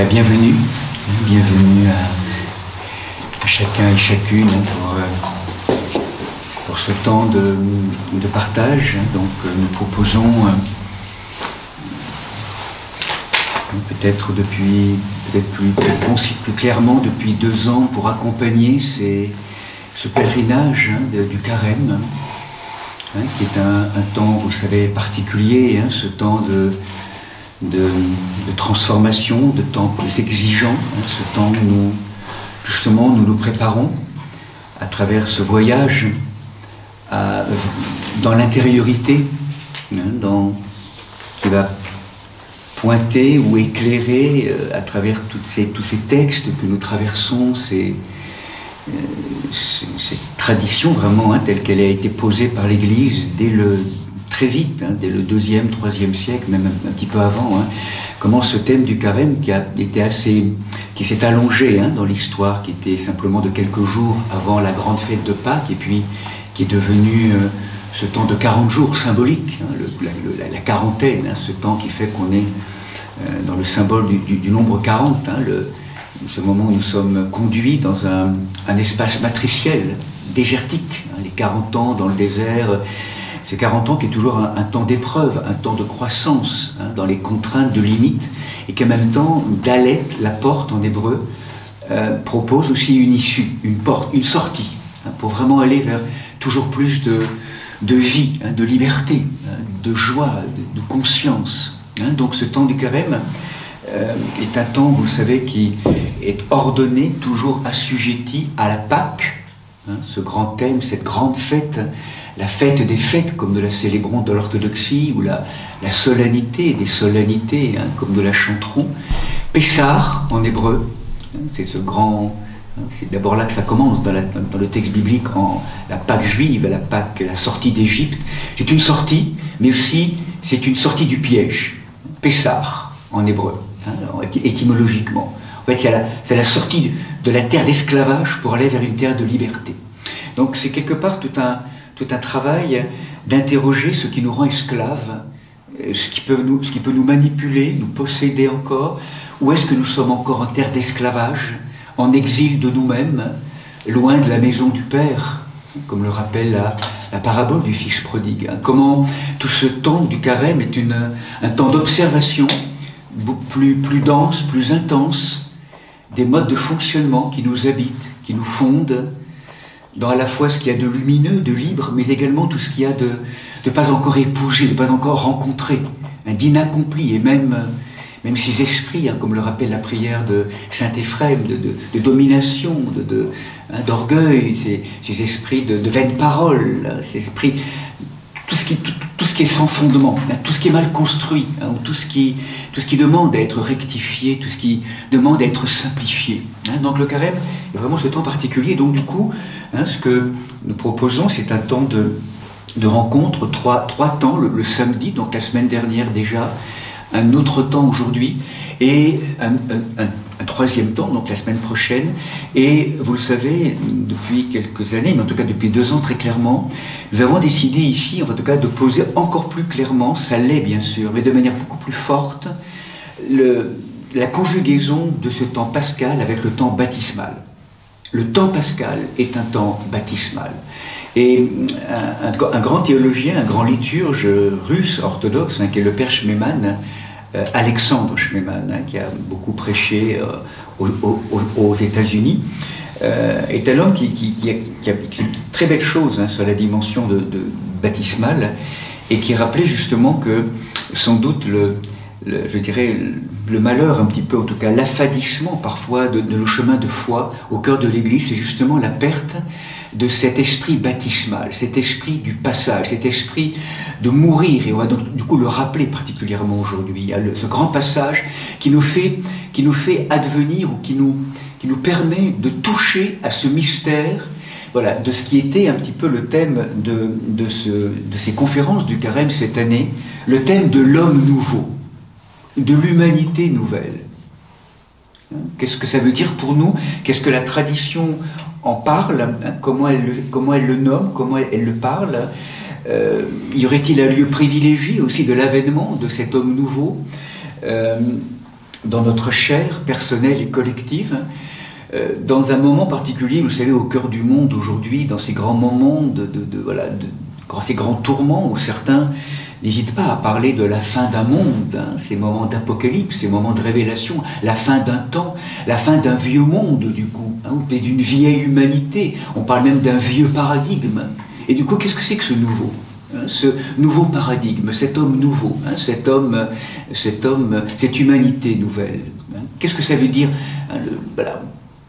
Bienvenue, bienvenue à chacun et chacune pour ce temps de partage. Donc nous proposons peut-être plus clairement depuis 2 ans pour accompagner ce pèlerinage du carême, qui est un temps, vous le savez, particulier, ce temps de transformation, de temps plus exigeant, ce temps où nous nous préparons à travers ce voyage dans l'intériorité, qui va pointer ou éclairer à travers tous ces textes que nous traversons, cette tradition vraiment telle qu'elle a été posée par l'Église très vite, dès le 2e, 3e siècle, même un petit peu avant, comment ce thème du carême qui s'est allongé dans l'histoire, qui était simplement de quelques jours avant la grande fête de Pâques, et puis qui est devenu ce temps de 40 jours symbolique, la quarantaine, ce temps qui fait qu'on est dans le symbole du nombre 40, ce moment où nous sommes conduits dans un espace matriciel, désertique, les 40 ans dans le désert. C'est 40 ans qui est toujours un temps d'épreuve, un temps de croissance, dans les contraintes de limites, et qu'en même temps, Dalet, la porte en hébreu, propose aussi une issue, une porte, une sortie, pour vraiment aller vers toujours plus de vie, de liberté, de joie, de conscience. Donc ce temps du carême est un temps, vous le savez, qui est ordonné, toujours assujetti à la Pâque, ce grand thème, cette grande fête, la fête des fêtes, comme nous la célébrons dans l'orthodoxie, ou la solennité des solennités, comme nous la chanterons. Pessah, en hébreu, c'est ce grand... C'est d'abord là que ça commence, dans le texte biblique, la Pâque juive, la sortie d'Égypte. C'est une sortie, mais aussi c'est une sortie du piège. Pessah, en hébreu, étymologiquement. En fait, c'est la sortie de la terre d'esclavage pour aller vers une terre de liberté. Donc c'est quelque part tout un travail d'interroger ce qui nous rend esclaves, ce qui peut nous manipuler, nous posséder encore. Où est-ce que nous sommes encore en terre d'esclavage, en exil de nous-mêmes, loin de la maison du Père, comme le rappelle la parabole du Fils prodigue. Comment tout ce temps du carême est un temps d'observation plus dense, plus intense, des modes de fonctionnement qui nous habitent, qui nous fondent, dans à la fois ce qu'il y a de lumineux, de libre, mais également tout ce qu'il y a de pas encore épousé, de pas encore rencontré, d'inaccompli, et même ces esprits, comme le rappelle la prière de saint Éphrem, de domination, d'orgueil, ces esprits de vaines paroles, ces esprits, tout ce qui est sans fondement, tout ce qui est mal construit, tout ce qui demande à être rectifié, tout ce qui demande à être simplifié. Donc le carême est vraiment ce temps particulier. Donc du coup, ce que nous proposons, c'est un temps de rencontre, trois temps, le samedi, donc la semaine dernière déjà, un autre temps aujourd'hui, et un 3e temps, donc la semaine prochaine. Et vous le savez, depuis quelques années, mais en tout cas depuis 2 ans très clairement, nous avons décidé ici, en tout cas, de poser encore plus clairement, ça l'est bien sûr, mais de manière beaucoup plus forte, la conjugaison de ce temps pascal avec le temps baptismal. Le temps pascal est un temps baptismal. Et un grand théologien, un grand liturge russe orthodoxe, qui est le père Shmeman, Alexandre Shmeman, qui a beaucoup prêché aux États-Unis, est un homme qui a écrit une très belle chose sur la dimension de baptismale, et qui rappelait justement que sans doute je dirais, le malheur un petit peu, en tout cas l'affadissement parfois de nos chemins de foi au cœur de l'Église, c'est justement la perte de cet esprit baptismal, cet esprit du passage, cet esprit de mourir. Et on va donc du coup le rappeler particulièrement aujourd'hui. Il y a ce grand passage qui nous fait advenir, ou qui nous permet de toucher à ce mystère, voilà, de ce qui était un petit peu le thème de ces conférences du carême cette année, le thème de l'homme nouveau, de l'humanité nouvelle. Qu'est-ce que ça veut dire pour nous? Qu'est-ce que la tradition en parle? Comment elle le nomme? Comment elle le parle? Y aurait-il un lieu privilégié aussi de l'avènement de cet homme nouveau? dans notre chair personnelle et collective, dans un moment particulier, vous savez, au cœur du monde aujourd'hui, dans ces grands moments, ces grands tourments où certains n'hésitent pas à parler de la fin d'un monde, hein, ces moments d'apocalypse, ces moments de révélation, la fin d'un temps, la fin d'un vieux monde du coup, hein, ou peut-être d'une vieille humanité, on parle même d'un vieux paradigme. Et du coup, qu'est-ce que c'est que ce nouveau? Ce nouveau paradigme, cet homme nouveau, hein, cette humanité nouvelle. Hein. Qu'est-ce que ça veut dire, hein,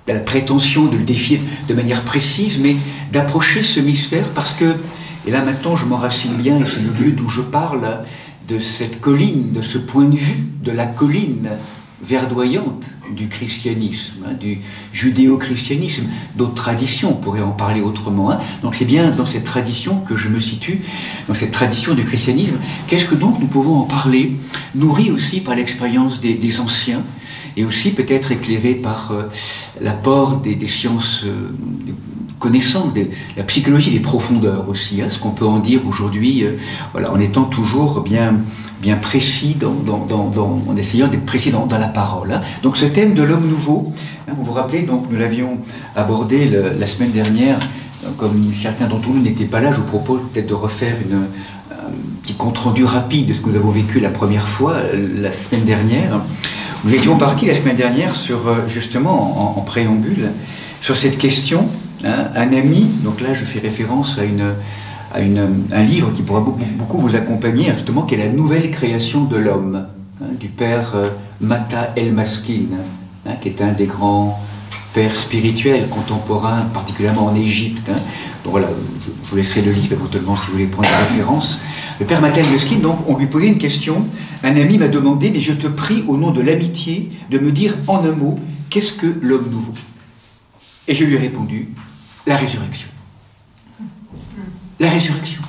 la prétention de le défier de manière précise, mais d'approcher ce mystère parce que, et là maintenant je m'enracine bien, et c'est le lieu d'où je parle, de cette colline, de ce point de vue de la colline verdoyante du christianisme, hein, du judéo-christianisme, d'autres traditions, on pourrait en parler autrement. Hein. Donc c'est bien dans cette tradition que je me situe, dans cette tradition du christianisme. Qu'est-ce que donc nous pouvons en parler, nourri aussi par l'expérience des anciens, et aussi peut-être éclairé par l'apport des sciences, des connaissances, la psychologie des profondeurs aussi, hein, ce qu'on peut en dire aujourd'hui, voilà, en étant toujours bien précis, en essayant d'être précis dans la parole. Hein. Donc ce thème de l'homme nouveau, hein, vous vous rappelez, donc nous l'avions abordé la semaine dernière, comme certains d'entre nous n'étaient pas là, je vous propose peut-être de refaire un petit compte-rendu rapide de ce que nous avons vécu la première fois, la semaine dernière. Nous étions partis la semaine dernière sur, justement, en préambule, sur cette question, hein, un ami, donc là je fais référence à un livre qui pourra beaucoup vous accompagner, justement, qui est La nouvelle création de l'homme, hein, du père Mata El-Maskin, hein, qui est un des grands pères spirituels contemporains, particulièrement en Égypte. Hein. Donc voilà, je vous laisserai le livre éventuellement si vous voulez prendre la référence. Le père Mata El-Maskin, donc, on lui posait une question. Un ami m'a demandé, mais je te prie au nom de l'amitié de me dire en un mot, qu'est-ce que l'homme nouveau? Et je lui ai répondu, la résurrection. La résurrection.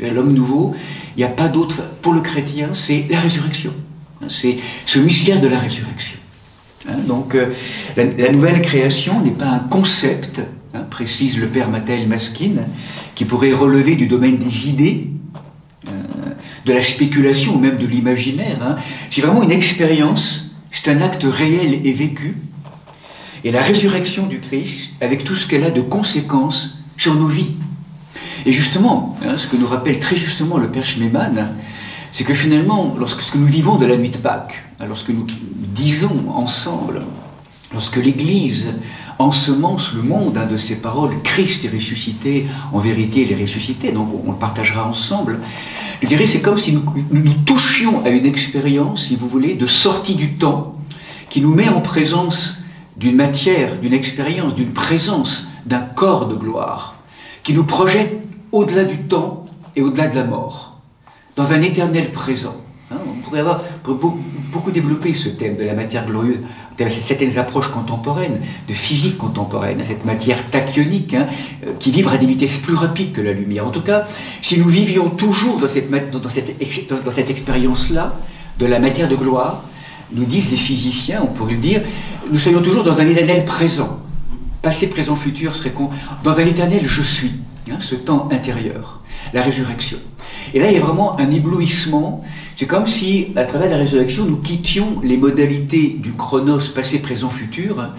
L'homme nouveau, il n'y a pas d'autre. Pour le chrétien, c'est la résurrection. C'est ce mystère de la résurrection. Hein, donc, la nouvelle création n'est pas un concept, hein, précise le père Mata El-Maskin, qui pourrait relever du domaine des idées, de la spéculation ou même de l'imaginaire. Hein. C'est vraiment une expérience, c'est un acte réel et vécu. Et la résurrection du Christ, avec tout ce qu'elle a de conséquences sur nos vies. Et justement, hein, ce que nous rappelle très justement le père Schmemann, c'est que finalement, lorsque nous vivons de la nuit de Pâques, lorsque nous disons ensemble, lorsque l'Église ensemence le monde, hein, de ses paroles, Christ est ressuscité, en vérité il est ressuscité, donc on le partagera ensemble, je dirais c'est comme si nous touchions à une expérience, si vous voulez, de sortie du temps, qui nous met en présence d'une matière, d'une expérience, d'une présence, d'un corps de gloire, qui nous projette au-delà du temps et au-delà de la mort, dans un éternel présent. Hein, on pourrait beaucoup développer ce thème de la matière glorieuse, certaines approches contemporaines, de physique contemporaine, cette matière tachyonique, hein, qui vibre à des vitesses plus rapides que la lumière. En tout cas, si nous vivions toujours dans cette expérience-là, de la matière de gloire, nous disent les physiciens, on pourrait le dire, nous serions toujours dans un éternel présent. Passé, présent, futur serait dans un éternel je suis, hein, ce temps intérieur, la résurrection. Et là, il y a vraiment un éblouissement. C'est comme si, à travers la résurrection, nous quittions les modalités du chronos passé, présent, futur,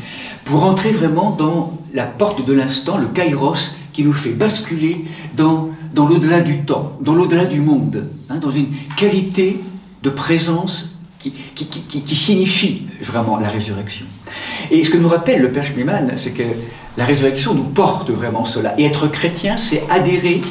pour entrer vraiment dans la porte de l'instant, le kairos, qui nous fait basculer dans l'au-delà du temps, dans l'au-delà du monde, hein, dans une qualité de présence qui signifie vraiment la résurrection. Et ce que nous rappelle le père Schmemann, c'est que la résurrection nous porte vraiment cela. Et être chrétien, c'est adhérer,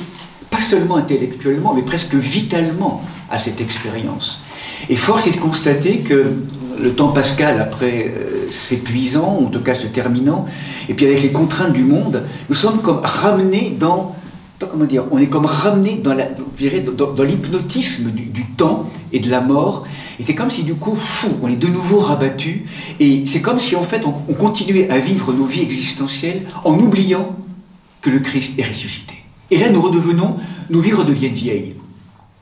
pas seulement intellectuellement, mais presque vitalement à cette expérience. Et force est de constater que le temps pascal, après s'épuisant, ou en tout cas se terminant, et puis avec les contraintes du monde, nous sommes comme ramenés dans... Comment dire, on est comme ramené dans l'hypnotisme du temps et de la mort, et c'est comme si du coup, on est de nouveau rabattus, et c'est comme si en fait on continuait à vivre nos vies existentielles en oubliant que le Christ est ressuscité. Et là nos vies redeviennent vieilles,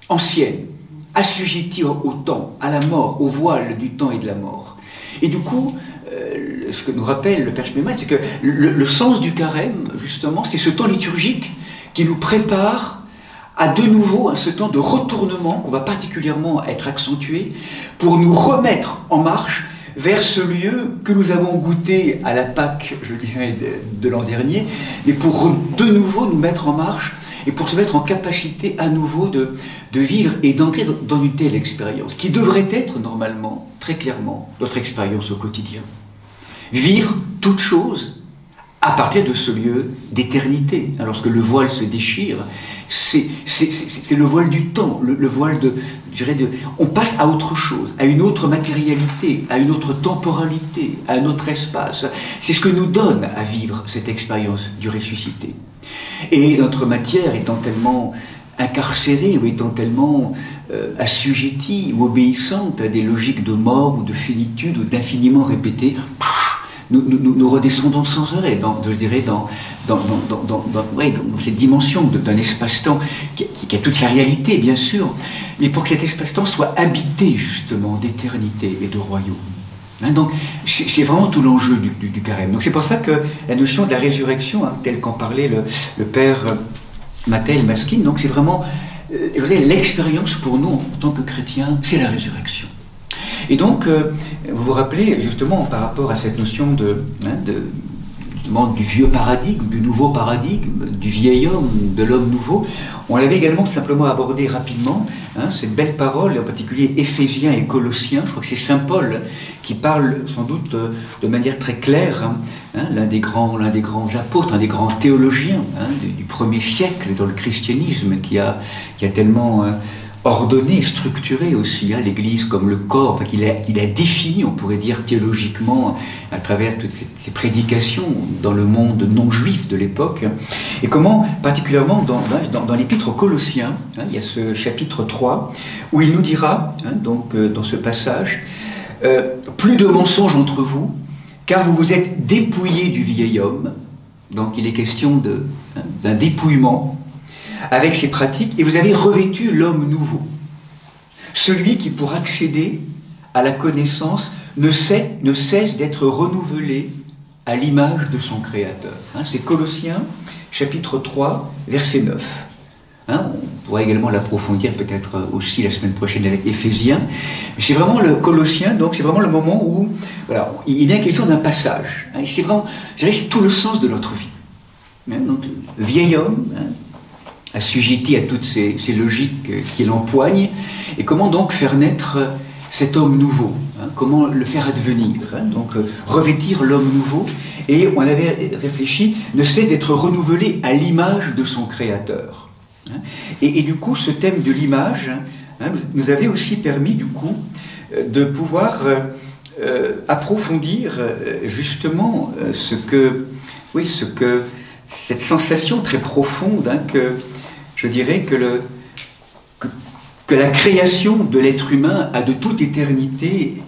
anciennes, assujetties au temps, à la mort, au voile du temps et de la mort. Et du coup, ce que nous rappelle le père Schmemann, c'est que le sens du carême, justement, c'est ce temps liturgique qui nous prépare à de nouveau ce temps de retournement qu'on va particulièrement être accentué pour nous remettre en marche vers ce lieu que nous avons goûté à la Pâque, je dirais, de l'an dernier, mais pour de nouveau nous mettre en marche et pour se mettre en capacité à nouveau de vivre et d'entrer dans une telle expérience, qui devrait être normalement, très clairement, notre expérience au quotidien. Vivre toute chose à partir de ce lieu d'éternité. Lorsque le voile se déchire, c'est le voile du temps, le voile on passe à autre chose, à une autre matérialité, à une autre temporalité, à un autre espace. C'est ce que nous donne à vivre cette expérience du ressuscité. Et notre matière étant tellement incarcérée ou étant tellement assujettie ou obéissante à des logiques de mort ou de finitude ou d'infiniment répétées, nous redescendons sans arrêt dans cette dimension d'un espace-temps qui a toute sa réalité, bien sûr, mais pour que cet espace-temps soit habité justement d'éternité et de royaume. Donc c'est vraiment tout l'enjeu du carême. Donc c'est pour ça que la notion de la résurrection, telle qu'en parlait le père Mattel Maskin, donc c'est vraiment l'expérience pour nous en tant que chrétiens, c'est la résurrection. Et donc, vous vous rappelez justement par rapport à cette notion du vieux paradigme, du nouveau paradigme, du vieil homme, de l'homme nouveau, on l'avait également simplement abordé rapidement, cette belle parole, en particulier Éphésiens et Colossiens, je crois que c'est Saint Paul qui parle sans doute de manière très claire, l'un des grands apôtres, un des grands théologiens du premier siècle dans le christianisme, qui a tellement ordonné, structuré aussi l'Église comme le corps, qu'il a défini, on pourrait dire théologiquement, à travers toutes ces prédications dans le monde non juif de l'époque. Et comment, particulièrement dans l'épître aux Colossiens, il y a ce chapitre 3, où il nous dira, dans ce passage, plus de mensonges entre vous, car vous vous êtes dépouillés du vieil homme. Donc il est question d'un dépouillement avec ses pratiques, et vous avez revêtu l'homme nouveau, celui qui, pour accéder à la connaissance, ne cesse d'être renouvelé à l'image de son Créateur. C'est Colossiens, chapitre 3, verset 9. On pourra également l'approfondir peut-être aussi la semaine prochaine avec Éphésiens. Mais c'est vraiment le Colossiens, donc c'est vraiment le moment où il y a question d'un passage. C'est vraiment, je dirais, c'est tout le sens de notre vie. Donc, le vieil homme, assujetti à toutes ces logiques qui l'empoignent, et comment donc faire naître cet homme nouveau, comment le faire advenir, donc revêtir l'homme nouveau, et on avait réfléchi, ne cesse d'être renouvelé à l'image de son Créateur. Et du coup, ce thème de l'image nous avait aussi permis du coup de pouvoir approfondir justement cette sensation très profonde que je dirais que la création de l'être humain a de toute éternité,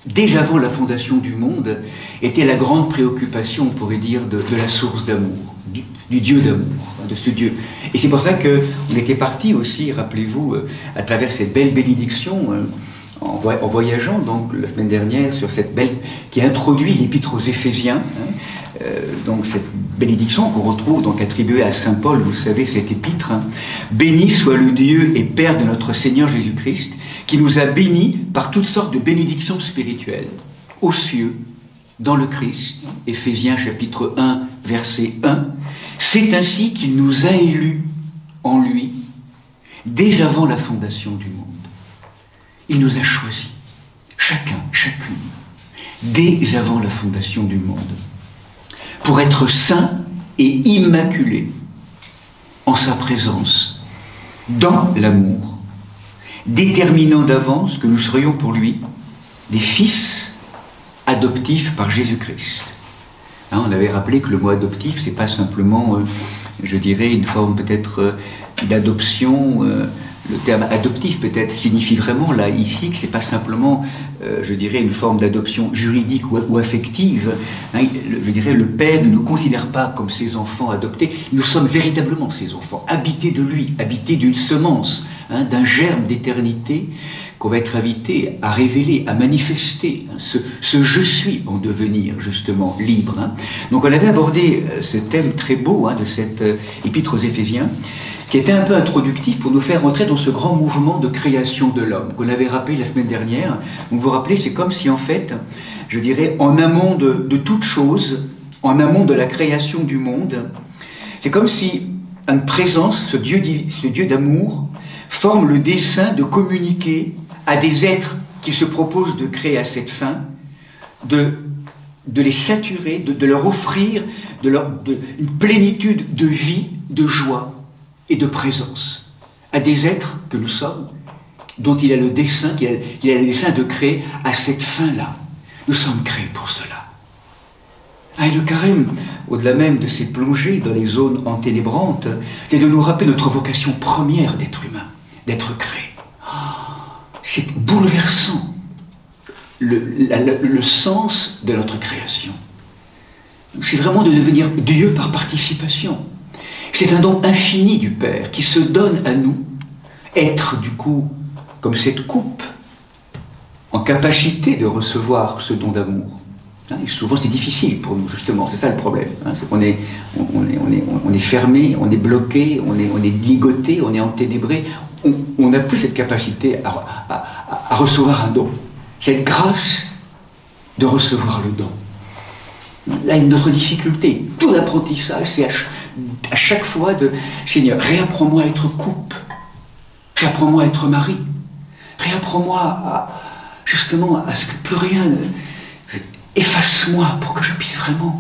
dès avant la fondation du monde, était la grande préoccupation, on pourrait dire, de la source d'amour, du Dieu d'amour, de ce Dieu. Et c'est pour ça qu'on était parti aussi, rappelez-vous, à travers cette belle bénédiction, en voyageant donc la semaine dernière sur cette belle qui introduit l'épître aux Éphésiens, donc cette bénédiction qu'on retrouve donc attribuée à Saint Paul, vous savez, cet épître, béni soit le Dieu et Père de notre Seigneur Jésus-Christ, qui nous a bénis par toutes sortes de bénédictions spirituelles, aux cieux, dans le Christ, Éphésiens chapitre 1, verset 1, c'est ainsi qu'il nous a élus en lui, dès avant la fondation du monde. Il nous a choisis, chacun, chacune, dès avant la fondation du monde, pour être saints et immaculés en sa présence, dans l'amour, déterminant d'avance que nous serions pour lui des fils adoptifs par Jésus-Christ. On avait rappelé que le mot adoptif, c'est pas simplement, je dirais, une forme peut-être d'adoption. Le terme adoptif peut-être signifie vraiment là, ici, que c'est pas simplement, je dirais, une forme d'adoption juridique ou affective. Je dirais, le Père ne nous considère pas comme ses enfants adoptés. Nous sommes véritablement ses enfants, habités de lui, habités d'une semence, d'un germe d'éternité qu'on va être invité à révéler, à manifester, ce je suis en devenir justement libre. Donc on avait abordé ce thème très beau de cette épître aux Éphésiens, qui était un peu introductif pour nous faire entrer dans ce grand mouvement de création de l'homme, qu'on avait rappelé la semaine dernière. Donc vous vous rappelez, c'est comme si en fait, je dirais, en amont de toute chose, en amont de la création du monde, c'est comme si une présence, ce Dieu d'amour, forme le dessein de communiquer à des êtres qui se proposent de créer à cette fin, de les saturer, de leur offrir une plénitude de vie, de joie et de présence à des êtres que nous sommes, dont il a le dessein, qu'il a le dessein de créer à cette fin-là. Nous sommes créés pour cela. Et le carême, au-delà même de ces plongées dans les zones enténébrantes, c'est de nous rappeler notre vocation première d'être humain, d'être créé. C'est bouleversant le sens de notre création. C'est vraiment de devenir Dieu par participation. C'est un don infini du Père qui se donne à nous, être du coup comme cette coupe en capacité de recevoir ce don d'amour. Et souvent c'est difficile pour nous justement, c'est ça le problème. C'est qu'on est, on est fermé, on est bloqué, on est ligoté, on est enténébré. On n'a plus cette capacité à recevoir un don. Cette grâce de recevoir le don. Là, notre difficulté, tout l'apprentissage, c'est à chaque fois de Seigneur, réapprends-moi à être coupe, réapprends-moi à être mari, réapprends-moi justement à ce que plus rien, efface-moi pour que je puisse vraiment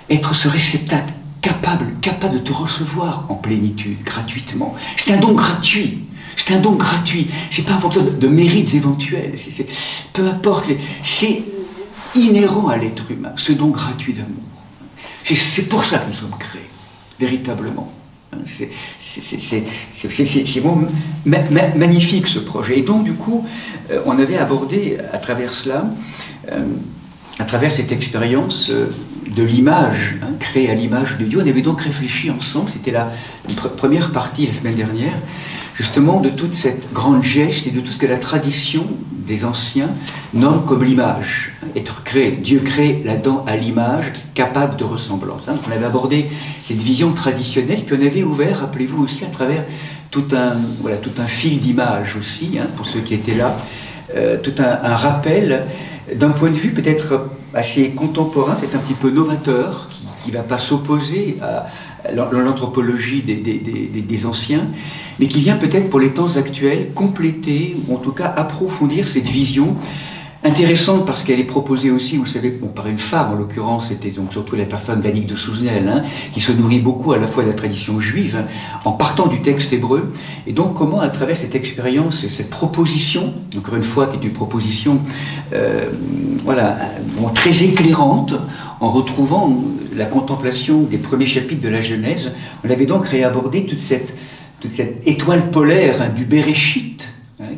être ce réceptacle capable de te recevoir en plénitude, gratuitement. C'est un don gratuit. C'est un don gratuit. C'est pas un facteur de mérites éventuels. Peu importe. C'est inhérent à l'être humain, ce don gratuit d'amour. C'est pour ça que nous sommes créés, véritablement. C'est vraiment magnifique ce projet. Et donc, du coup, on avait abordé à travers cela, à travers cette expérience de l'image, créée à l'image de Dieu, on avait donc réfléchi ensemble, c'était la première partie la semaine dernière, justement de toute cette grande geste et de tout ce que la tradition des anciens nomme comme l'image, être créé. Dieu crée là-dedans à l'image, capable de ressemblance. On avait abordé cette vision traditionnelle, puis on avait ouvert, rappelez-vous aussi, à travers tout un fil d'images aussi, pour ceux qui étaient là, tout un rappel d'un point de vue peut-être assez contemporain, peut-être un petit peu novateur, qui ne va pas s'opposer à l'anthropologie des anciens, mais qui vient peut-être pour les temps actuels compléter, ou en tout cas approfondir cette vision intéressante parce qu'elle est proposée aussi, vous savez, par une femme, en l'occurrence, c'était donc surtout la personne d'Annick de Souzenel, qui se nourrit beaucoup à la fois de la tradition juive, en partant du texte hébreu, et donc comment, à travers cette expérience et cette proposition, encore une fois, qui est une proposition très éclairante, en retrouvant la contemplation des premiers chapitres de la Genèse, on avait donc réabordé toute cette étoile polaire du Béréchit,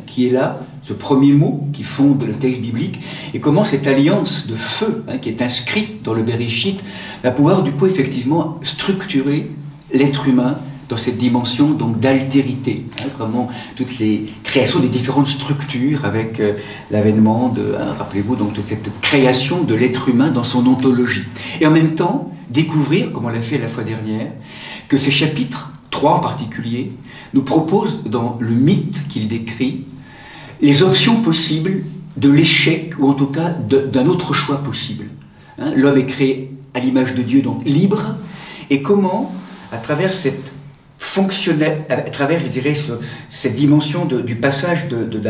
qui est là, ce premier mot qui fonde le texte biblique, et comment cette alliance de feu, qui est inscrite dans le Béréchit, va pouvoir du coup effectivement structurer l'être humain dans cette dimension donc d'altérité, vraiment toutes ces créations des différentes structures avec l'avènement de, rappelez-vous, donc de cette création de l'être humain dans son ontologie. Et en même temps, découvrir, comme on l'a fait la fois dernière, que ce chapitre 3 en particulier nous propose dans le mythe qu'il décrit les options possibles de l'échec, ou en tout cas d'un autre choix possible. L'homme est créé à l'image de Dieu, donc libre, et comment, à travers cette fonctionnelle, à travers, je dirais, cette dimension du passage de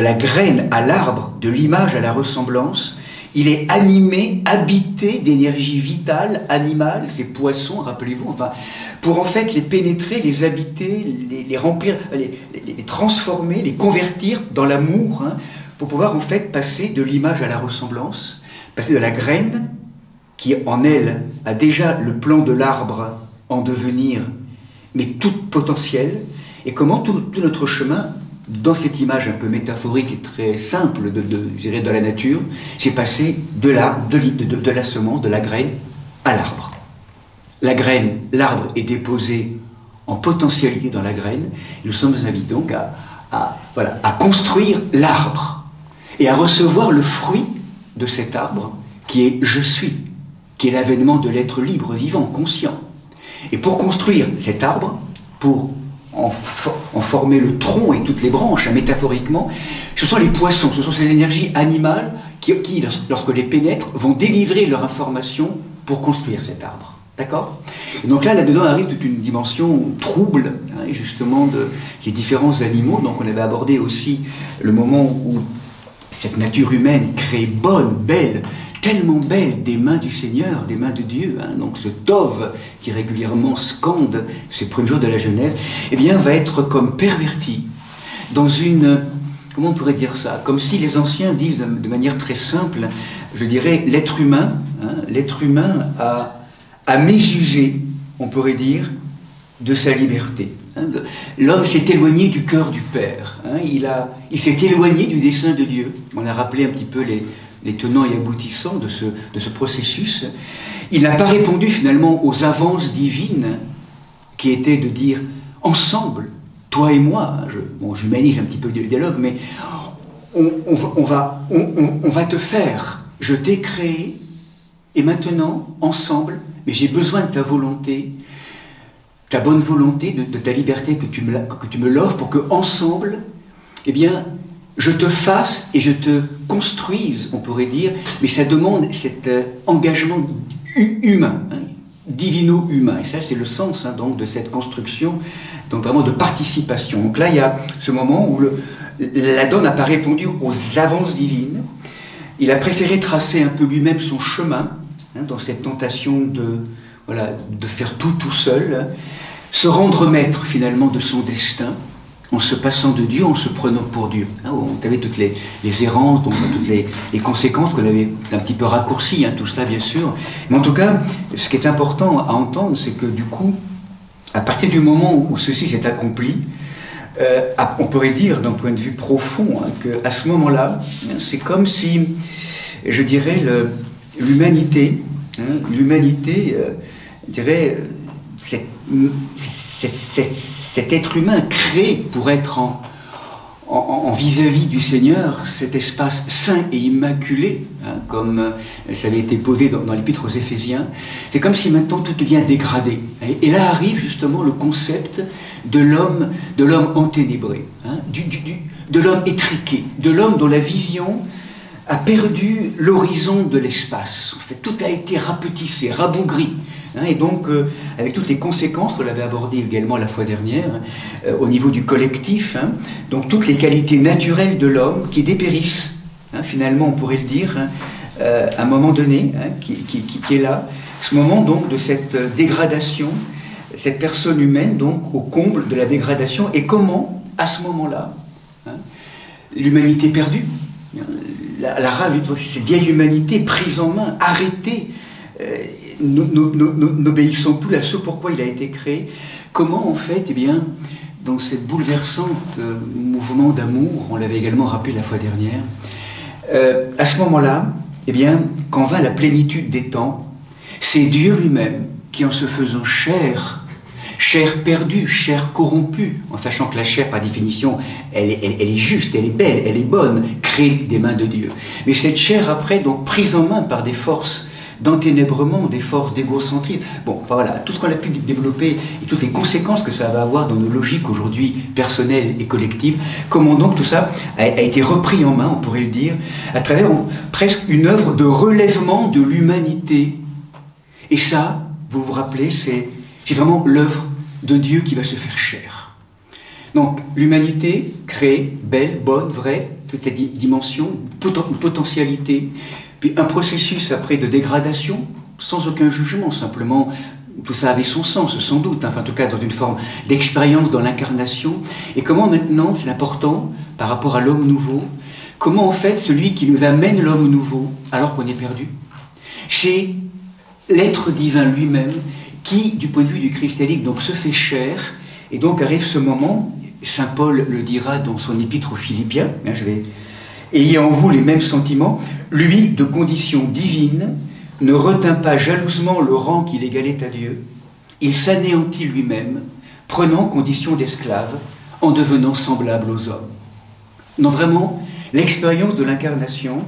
la graine à l'arbre, de l'image à la ressemblance, il est animé, habité d'énergie vitale, animale, ces poissons, rappelez-vous, enfin, pour en fait les pénétrer, les habiter, les remplir, les transformer, les convertir dans l'amour, pour pouvoir en fait passer de l'image à la ressemblance, passer de la graine, qui en elle a déjà le plan de l'arbre en devenir, mais tout potentiel, et comment tout notre chemin, dans cette image un peu métaphorique et très simple de la nature, c'est passé de la semence, de la graine, à l'arbre. La graine, l'arbre est déposé en potentialité dans la graine, et nous sommes invités donc à construire l'arbre, et à recevoir le fruit de cet arbre, qui est « je suis », qui est l'avènement de l'être libre, vivant, conscient. Et pour construire cet arbre, pour en former le tronc et toutes les branches, métaphoriquement, ce sont les poissons, ce sont ces énergies animales qui, lorsque les pénètrent, vont délivrer leur information pour construire cet arbre. D'accord? Et donc là-dedans arrive toute une dimension trouble, hein, justement, de ces différents animaux. Donc on avait abordé aussi le moment où cette nature humaine créée bonne, belle, tellement belle des mains du Seigneur, des mains de Dieu, hein, donc ce Tov qui régulièrement scande ces premiers jours de la Genèse, eh bien va être comme perverti dans une, comment on pourrait dire ça, comme si les anciens disent de manière très simple, je dirais l'être humain, hein, l'être humain a mésusé, on pourrait dire, de sa liberté. Hein. L'homme s'est éloigné du cœur du Père, hein, il s'est éloigné du dessein de Dieu. On a rappelé un petit peu les tenants et aboutissants de ce processus. Il n'a pas répondu finalement aux avances divines qui étaient de dire ensemble, toi et moi, j'humanise un petit peu le dialogue, mais on va te faire, je t'ai créé, et maintenant, ensemble, mais j'ai besoin de ta volonté, ta bonne volonté, de ta liberté que tu me l'offres, pour que ensemble, eh bien, je te fasse et je te construise, on pourrait dire, mais ça demande cet engagement humain, hein, divino-humain. Et ça, c'est le sens, hein, donc, de cette construction, donc vraiment de participation. Donc là, il y a ce moment où l'Adam n'a pas répondu aux avances divines. Il a préféré tracer un peu lui-même son chemin, hein, dans cette tentation de faire tout seul, hein, se rendre maître finalement de son destin, en se passant de Dieu, en se prenant pour Dieu. Hein, on avait toutes les errances, donc toutes les conséquences qu'on avait un petit peu raccourcies, hein, tout cela bien sûr. Mais en tout cas, ce qui est important à entendre, c'est que du coup, à partir du moment où ceci s'est accompli, on pourrait dire d'un point de vue profond, hein, qu'à ce moment-là, hein, c'est comme si, je dirais, l'humanité, hein, je dirais, cet être humain créé pour être en vis-à-vis du Seigneur, cet espace saint et immaculé, hein, comme ça avait été posé dans l'Épître aux Éphésiens, c'est comme si maintenant tout devient dégradé. Et là arrive justement le concept de l'homme enténébré, hein, de l'homme étriqué, de l'homme dont la vision a perdu l'horizon de l'espace. En fait, tout a été rapetissé, rabougri. Hein, et donc, avec toutes les conséquences, on l'avait abordé également la fois dernière, au niveau du collectif, hein, donc toutes les qualités naturelles de l'homme qui dépérissent, hein, finalement, on pourrait le dire, hein, à un moment donné, hein, qui est là, ce moment donc de cette dégradation, cette personne humaine donc au comble de la dégradation, et comment, à ce moment-là, hein, l'humanité perdue, la rage, cette vieille humanité prise en main, arrêtée, n'obéissant plus à ce pourquoi il a été créé, comment en fait, eh bien, dans cette bouleversante mouvement d'amour, on l'avait également rappelé la fois dernière, à ce moment-là, eh bien, quand vint la plénitude des temps, c'est Dieu lui-même qui, en se faisant chair perdue, chair corrompue, en sachant que la chair, par définition, elle est juste, elle est belle, elle est bonne, créée des mains de Dieu. Mais cette chair, après, donc prise en main par des forces d'enténèbrement, des forces d'égocentrisme. Bon, voilà, tout ce qu'on a pu développer et toutes les conséquences que ça va avoir dans nos logiques aujourd'hui personnelles et collectives, comment donc tout ça a été repris en main, on pourrait le dire, à travers presque une œuvre de relèvement de l'humanité. Et ça, vous vous rappelez, c'est vraiment l'œuvre de Dieu qui va se faire chair. Donc, l'humanité créée, belle, bonne, vraie, toute cette dimension, une potentialité, puis un processus après de dégradation, sans aucun jugement, simplement, tout ça avait son sens, sans doute, hein, enfin en tout cas dans une forme d'expérience dans l'incarnation, et comment maintenant, c'est important, par rapport à l'homme nouveau, comment en fait celui qui nous amène l'homme nouveau, alors qu'on est perdu, c'est l'être divin lui-même, qui, du point de vue du christalique, donc se fait chair, et donc arrive ce moment, saint Paul le dira dans son épître aux Philippiens, hein, ayez en vous les mêmes sentiments, lui, de condition divine, ne retint pas jalousement le rang qu'il égalait à Dieu, il s'anéantit lui-même, prenant condition d'esclave, en devenant semblable aux hommes. Non, vraiment, l'expérience de l'incarnation,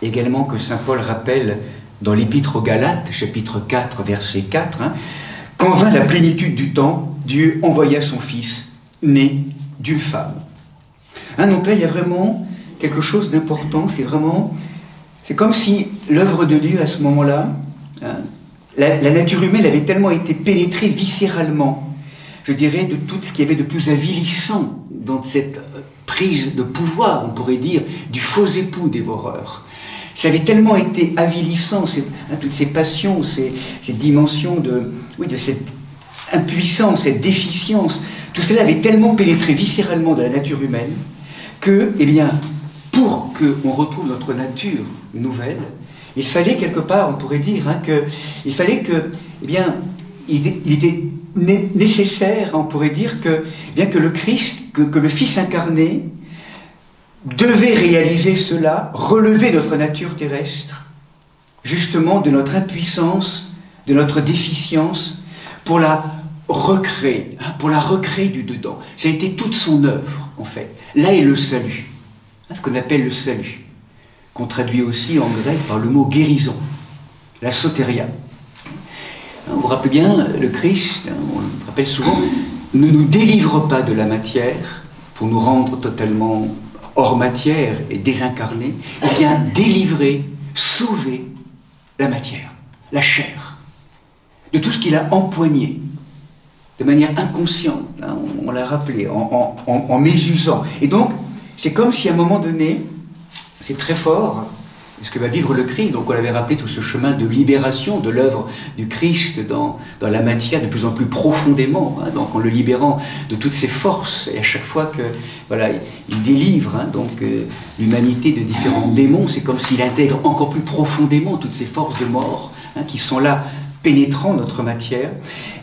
également que saint Paul rappelle dans l'Épître aux Galates, chapitre 4, verset 4, hein, Quand vint la plénitude du temps, Dieu envoya son Fils, né d'une femme. Donc là, il y a vraiment quelque chose d'important. C'est comme si l'œuvre de Dieu à ce moment-là, la nature humaine avait tellement été pénétrée viscéralement, je dirais, de tout ce qu'il y avait de plus avilissant dans cette prise de pouvoir, on pourrait dire, du faux époux dévoreur. Ça avait tellement été avilissant, toutes ces passions, ces dimensions de cette impuissance, cette déficience, tout cela avait tellement pénétré viscéralement dans la nature humaine que, pour qu'on retrouve notre nature nouvelle, il fallait quelque part, on pourrait dire, il était nécessaire, on pourrait dire, que le Christ, que le Fils incarné, devait réaliser cela, relever notre nature terrestre, justement de notre impuissance, de notre déficience, pour la recréer, du dedans. Ça a été toute son œuvre, en fait. Là est le salut, ce qu'on appelle le salut, qu'on traduit aussi en grec par le mot guérison, la sotéria. Vous vous rappelez bien, le Christ, on le rappelle souvent, ne nous délivre pas de la matière pour nous rendre totalement hors matière et désincarnés. Il vient délivrer, sauver la matière, la chair, de tout ce qu'il a empoigné, de manière inconsciente, on l'a rappelé, en mésusant. Et donc, c'est comme si à un moment donné, c'est très fort, ce que va vivre le Christ. Donc on avait rappelé tout ce chemin de libération de l'œuvre du Christ dans la matière de plus en plus profondément, donc en le libérant de toutes ses forces, et à chaque fois que il délivre l'humanité de différents démons, c'est comme s'il intègre encore plus profondément toutes ces forces de mort qui sont là, pénétrant notre matière.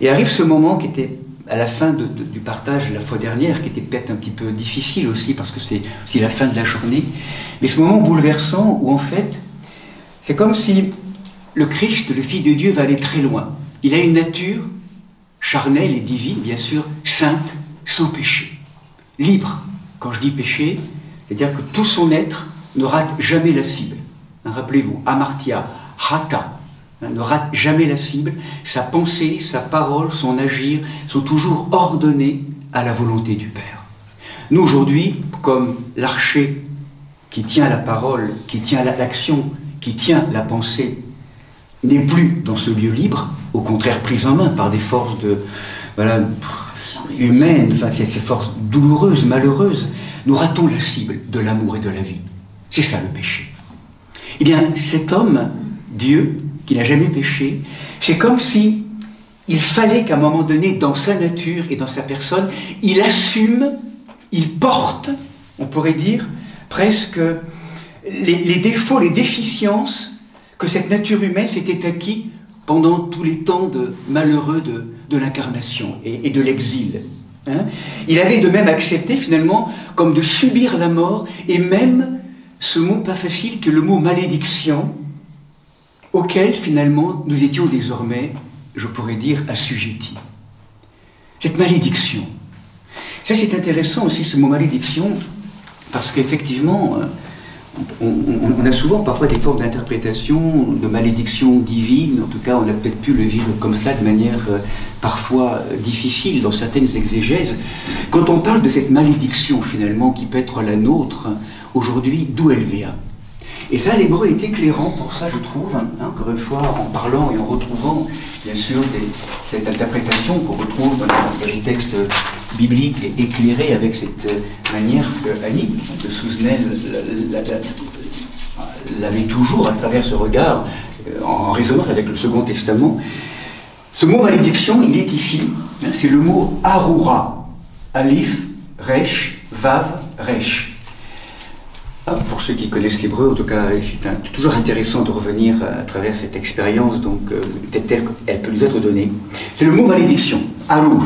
Et arrive ce moment qui était à la fin du partage la fois dernière, qui était peut-être un petit peu difficile aussi, parce que c'est aussi la fin de la journée, mais ce moment bouleversant où en fait, c'est comme si le Christ, le Fils de Dieu, va aller très loin. Il a une nature charnelle et divine, bien sûr, sainte, sans péché, libre. Quand je dis péché, c'est-à-dire que tout son être ne rate jamais la cible. Rappelez-vous, amartya, rata, ne rate jamais la cible, sa pensée, sa parole, son agir sont toujours ordonnés à la volonté du Père. Nous aujourd'hui, comme l'archer qui tient la parole, qui tient l'action, qui tient la pensée, n'est plus dans ce lieu libre, au contraire pris en main par des forces humaines, ces forces douloureuses, malheureuses, nous ratons la cible de l'amour et de la vie. C'est ça le péché. Eh bien, cet homme, Dieu, qui n'a jamais péché, c'est comme si il fallait qu'à un moment donné, dans sa nature et dans sa personne, il assume, il porte, on pourrait dire, presque les défauts, les déficiences que cette nature humaine s'était acquis pendant tous les temps malheureux de l'incarnation et de l'exil. Il avait de même accepté finalement comme de subir la mort, et même ce mot pas facile que le mot malédiction, auquel finalement nous étions désormais, je pourrais dire, assujettis. Cette malédiction. Ça c'est intéressant aussi, ce mot malédiction, parce qu'effectivement, on a souvent parfois des formes d'interprétation, de malédiction divine, en tout cas on a peut-être pu le vivre comme ça de manière parfois difficile dans certaines exégèses. Quand on parle de cette malédiction finalement qui peut être la nôtre, aujourd'hui, d'où elle vient? Et ça, l'hébreu est éclairant pour ça, je trouve, encore une fois, en parlant et en retrouvant, bien sûr, cette interprétation qu'on retrouve dans les textes bibliques éclairés avec cette manière que Annie de Souzenel l'avait toujours à travers ce regard, en résonance avec le Second Testament. Ce mot malédiction, il est ici, c'est le mot Arura, Alif, Resh, Vav, Resh. Pour ceux qui connaissent l'hébreu, en tout cas, c'est toujours intéressant de revenir à travers cette expérience, donc telle qu'elle peut nous être donnée. C'est le mot malédiction, Arur.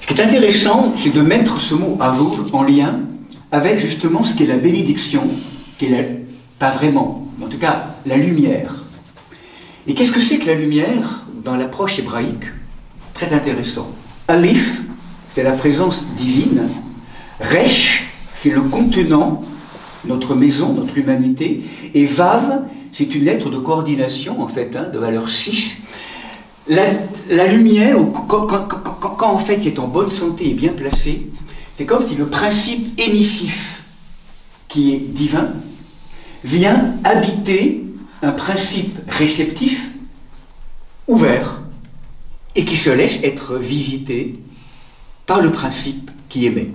Ce qui est intéressant, c'est de mettre ce mot Arur en lien avec justement ce qu'est la bénédiction, qui est pas vraiment, mais en tout cas la lumière. Et qu'est-ce que c'est que la lumière dans l'approche hébraïque? Très intéressant. Alif, c'est la présence divine. Resh, c'est le contenant, notre maison, notre humanité, et Vav, c'est une lettre de coordination, en fait, de valeur 6. la lumière, quand en fait c'est en bonne santé et bien placé, c'est comme si le principe émissif qui est divin vient habiter un principe réceptif ouvert et qui se laisse être visité par le principe qui émet.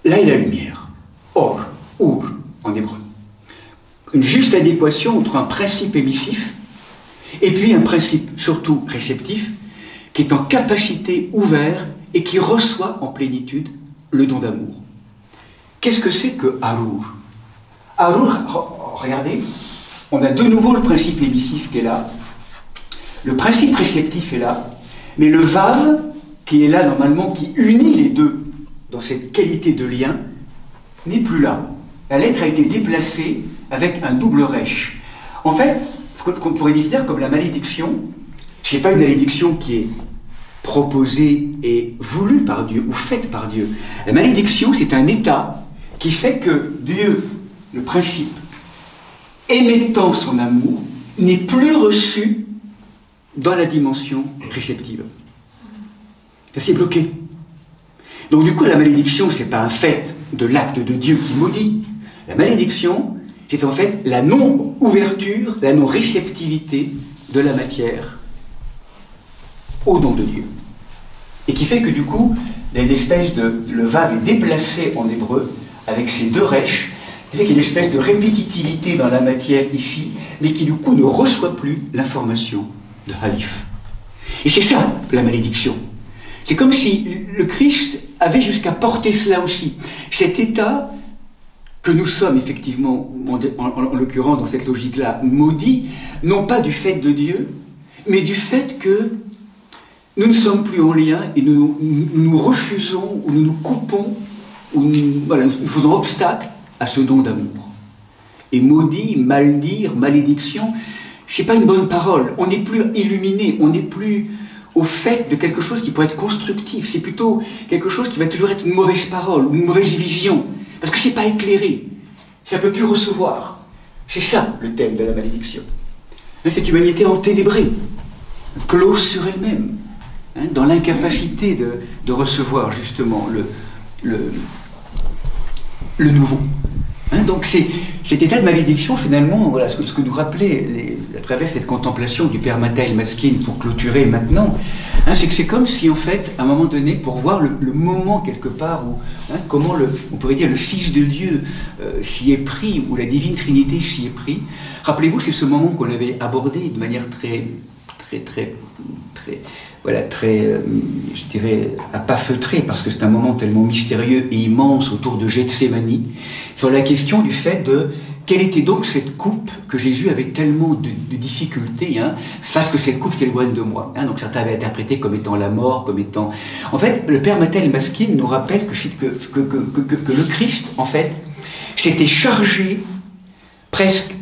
Là est la lumière. Or, en hébreu. Une juste adéquation entre un principe émissif et puis un principe surtout réceptif qui est en capacité ouvert et qui reçoit en plénitude le don d'amour. Qu'est-ce que c'est que Arour? Arour, regardez, on a de nouveau le principe émissif qui est là, le principe réceptif est là, mais le Vav qui est là normalement, qui unit les deux dans cette qualité de lien, n'est plus là. La lettre a été déplacée avec un double resh. En fait, ce qu'on pourrait définir comme la malédiction, ce n'est pas une malédiction qui est proposée et voulue par Dieu ou faite par Dieu. La malédiction, c'est un état qui fait que Dieu, le principe, émettant son amour, n'est plus reçu dans la dimension réceptive. Ça s'est bloqué. Donc du coup, la malédiction, ce n'est pas un fait de l'acte de Dieu qui maudit. La malédiction, c'est en fait la non-ouverture, la non-réceptivité de la matière au don de Dieu. Et qui fait que du coup, il y a une espèce de... Le vav est déplacé en hébreu, avec ces deux resh, qui fait qu'il y a une espèce de répétitivité dans la matière ici, mais qui du coup ne reçoit plus l'information de Halif. Et c'est ça, la malédiction. C'est comme si le Christ avait jusqu'à porter cela aussi. Cet état que nous sommes effectivement, en l'occurrence dans cette logique-là, maudits, non pas du fait de Dieu, mais du fait que nous ne sommes plus en lien et nous refusons, ou nous nous coupons, ou nous faisons obstacle à ce don d'amour. Et maudit, maldire, malédiction, c'est pas une bonne parole. On n'est plus illuminé, on n'est plus au fait de quelque chose qui pourrait être constructif. C'est plutôt quelque chose qui va toujours être une mauvaise parole, une mauvaise vision. Parce que c'est pas éclairé. Ça ne peut plus recevoir. C'est ça le thème de la malédiction. Cette humanité enténébrée, close sur elle-même, dans l'incapacité de recevoir justement le nouveau. Donc cet état de malédiction, finalement, voilà ce que nous rappelait à travers cette contemplation du Père Mathaël Maskine pour clôturer maintenant, c'est que c'est comme si en fait, à un moment donné, pour voir le moment quelque part où, comment on pourrait dire le Fils de Dieu s'y est pris, ou la Divine Trinité s'y est pris, rappelez-vous, c'est ce moment qu'on avait abordé de manière très, je dirais, à pas feutrer, parce que c'est un moment tellement mystérieux et immense autour de Gethsémani, sur la question du fait de quelle était donc cette coupe que Jésus avait tellement de difficultés, face que cette coupe s'éloigne de moi. Donc certains avaient interprété comme étant la mort, comme étant... En fait, le Père Mathaël Maskine nous rappelle que le Christ, en fait, s'était chargé presque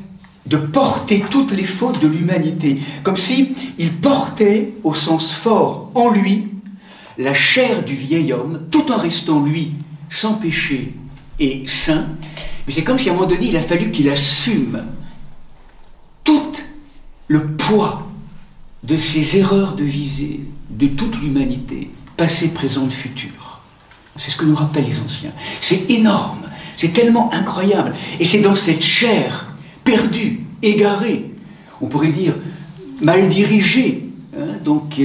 de porter toutes les fautes de l'humanité, comme si il portait au sens fort en lui la chair du vieil homme, tout en restant lui sans péché et saint. Mais c'est comme si à un moment donné il a fallu qu'il assume tout le poids de ses erreurs de visée de toute l'humanité, passé, présente, future. C'est ce que nous rappellent les anciens. C'est énorme, c'est tellement incroyable, et c'est dans cette chair perdu, égaré, on pourrait dire mal dirigé, donc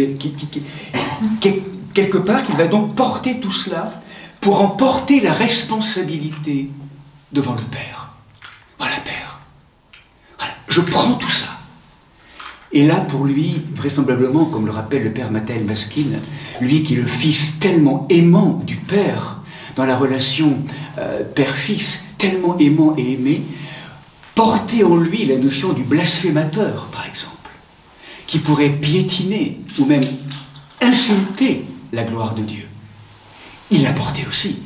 quelque part qu'il va donc porter tout cela pour en porter la responsabilité devant le Père. Voilà, Père. Voilà, je prends tout ça. Et là, pour lui, vraisemblablement, comme le rappelle le Père Mathaël Maskine, lui qui est le fils tellement aimant du Père, dans la relation père-fils, tellement aimant et aimé, porter en lui la notion du blasphémateur, par exemple, qui pourrait piétiner ou même insulter la gloire de Dieu. Il l'a porté aussi.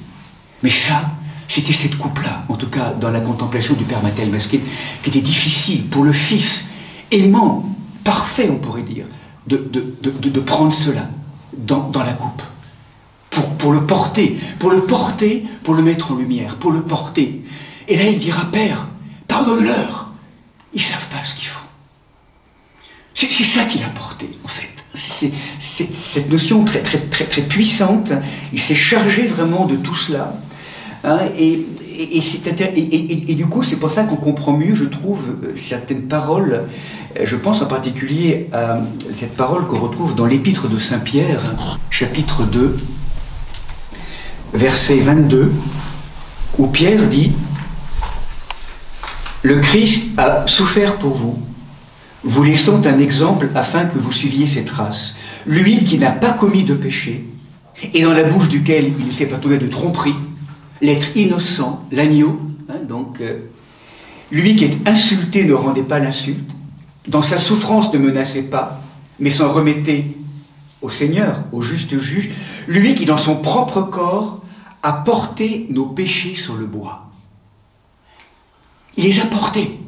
Mais ça, c'était cette coupe-là, en tout cas dans la contemplation du Père Mathaël Maskine, qui était difficile pour le Fils aimant, parfait, on pourrait dire, de prendre cela dans la coupe. Pour le porter, pour le mettre en lumière, pour le porter. Et là, il dira, Père, pardonne-leur, ils ne savent pas ce qu'ils font. C'est ça qu'il a porté, en fait. C'est cette notion très, très, très, très puissante. Il s'est chargé vraiment de tout cela. Hein, et du coup, c'est pour ça qu'on comprend mieux, je trouve, certaines paroles. Je pense en particulier à cette parole qu'on retrouve dans l'épître de Saint Pierre, chapitre 2, verset 22, où Pierre dit « Le Christ a souffert pour vous, vous laissant un exemple afin que vous suiviez ses traces. Lui qui n'a pas commis de péché, et dans la bouche duquel il ne s'est pas trouvé de tromperie, l'être innocent, l'agneau, hein, lui qui est insulté ne rendait pas l'insulte, dans sa souffrance ne menaçait pas, mais s'en remettait au Seigneur, au juste juge, lui qui dans son propre corps a porté nos péchés sur le bois. Il les a portés.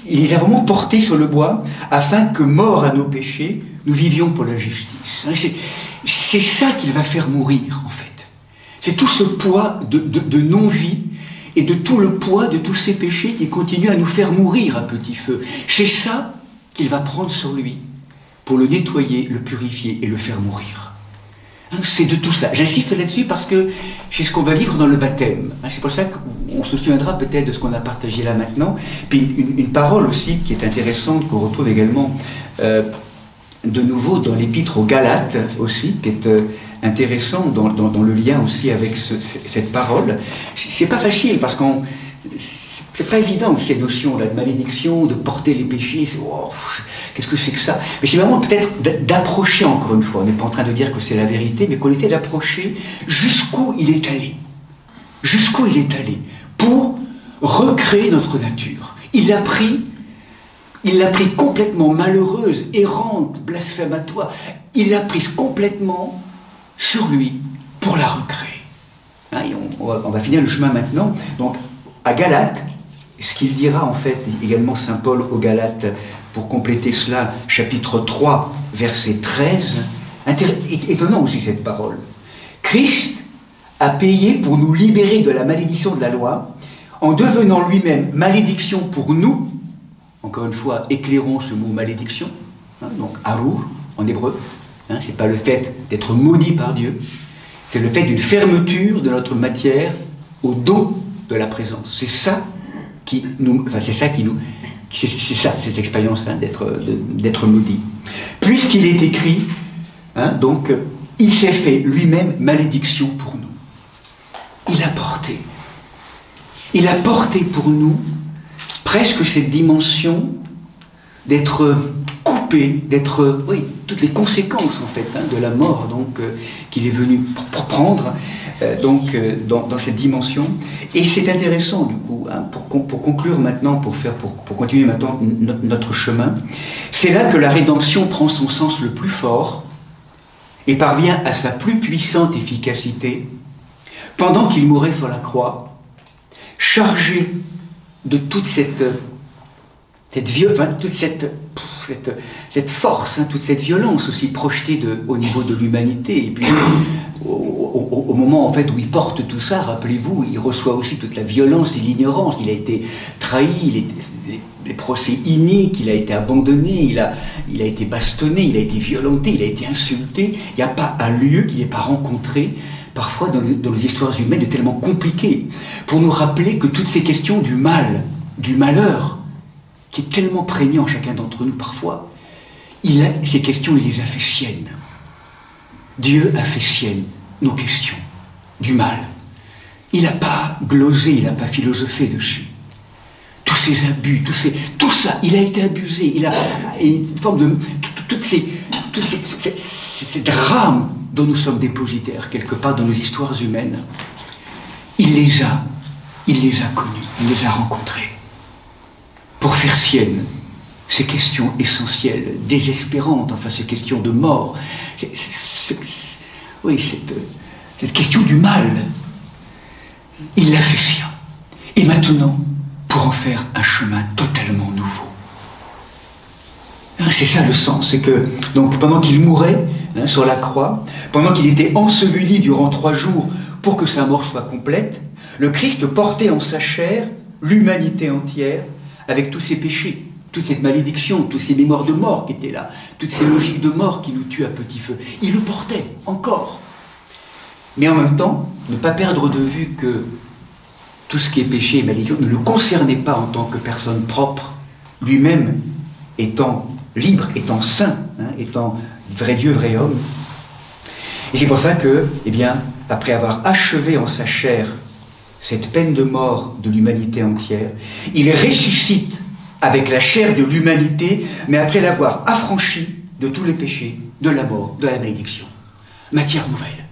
Il les a vraiment portés sur le bois afin que, morts à nos péchés, nous vivions pour la justice. C'est ça qu'il va faire mourir, en fait. C'est tout ce poids de non-vie et de tout le poids de tous ces péchés qui continuent à nous faire mourir à petit feu. C'est ça qu'il va prendre sur lui pour le nettoyer, le purifier et le faire mourir. C'est de tout cela. J'insiste là-dessus parce que c'est ce qu'on va vivre dans le baptême. C'est pour ça qu'on se souviendra peut-être de ce qu'on a partagé là maintenant. Puis une parole aussi qui est intéressante, qu'on retrouve également de nouveau dans l'épître aux Galates aussi, qui est intéressant dans le lien aussi avec cette parole. C'est pas facile parce qu'on... C'est pas évident ces notions-là de malédiction, de porter les péchés, wow, qu'est-ce que c'est que ça? Mais c'est vraiment peut-être d'approcher, encore une fois, on n'est pas en train de dire que c'est la vérité, mais qu'on essaie d'approcher jusqu'où il est allé. Jusqu'où il est allé pour recréer notre nature. Il l'a pris complètement malheureuse, errante, blasphématoire. Il l'a prise complètement sur lui pour la recréer. Hein, et on va finir le chemin maintenant. Donc, à Galates, ce qu'il dira en fait également Saint Paul aux Galates, pour compléter cela, chapitre 3, verset 13, étonnant aussi cette parole. Christ a payé pour nous libérer de la malédiction de la loi, en devenant lui-même malédiction pour nous. Encore une fois, éclairons ce mot malédiction, hein, donc arur en hébreu, hein, c'est pas le fait d'être maudit par Dieu, c'est le fait d'une fermeture de notre matière au don de la présence. C'est ça qui nous, c'est ça, cette expérience hein, d'être maudit. Puisqu'il est écrit, hein, donc, il s'est fait lui-même malédiction pour nous. Il a porté pour nous presque cette dimension d'être coupé, d'être, oui, toutes les conséquences en fait hein, de la mort donc qu'il est venu prendre dans cette dimension. Et c'est intéressant du coup hein, pour conclure maintenant, pour continuer maintenant notre chemin. C'est là que la rédemption prend son sens le plus fort et parvient à sa plus puissante efficacité pendant qu'il mourait sur la croix, chargé de toute cette force, hein, toute cette violence aussi projetée au niveau de l'humanité. Et puis au moment en fait où il porte tout ça, rappelez-vous, il reçoit aussi toute la violence et l'ignorance. Il a été trahi, les procès iniques, il a été abandonné, il a été bastonné, il a été violenté, il a été insulté. Il n'y a pas un lieu qu'il n'ait pas rencontré parfois dans les histoires humaines est tellement compliqué, pour nous rappeler que toutes ces questions du mal, du malheur, qui est tellement prégnant en chacun d'entre nous parfois, ces questions, il les a fait siennes. Dieu a fait siennes nos questions du mal. Il n'a pas glosé, il n'a pas philosophé dessus. Tous ces abus, tout ça, il a été abusé. Il a une forme de... ces drames dont nous sommes dépositaires, quelque part dans nos histoires humaines, il les a connus, il les a rencontrés, pour faire siennes ces questions essentielles, désespérantes, enfin ces questions de mort, oui, cette question du mal, il l'a fait sien. Et maintenant, pour en faire un chemin totalement nouveau. C'est ça le sens, c'est que donc, pendant qu'il mourait hein, sur la croix, pendant qu'il était enseveli durant 3 jours pour que sa mort soit complète, le Christ portait en sa chair l'humanité entière avec tous ses péchés, toute cette malédiction, toutes ces mémoires de mort qui étaient là, toutes ces logiques de mort qui nous tuent à petit feu. Il le portait encore. Mais en même temps, ne pas perdre de vue que tout ce qui est péché et malédiction ne le concernait pas en tant que personne propre, lui-même étant libre, étant saint, hein, étant vrai Dieu, vrai homme. Et c'est pour ça que, eh bien, après avoir achevé en sa chair cette peine de mort de l'humanité entière, il ressuscite avec la chair de l'humanité, mais après l'avoir affranchi de tous les péchés, de la mort, de la malédiction. Matière nouvelle,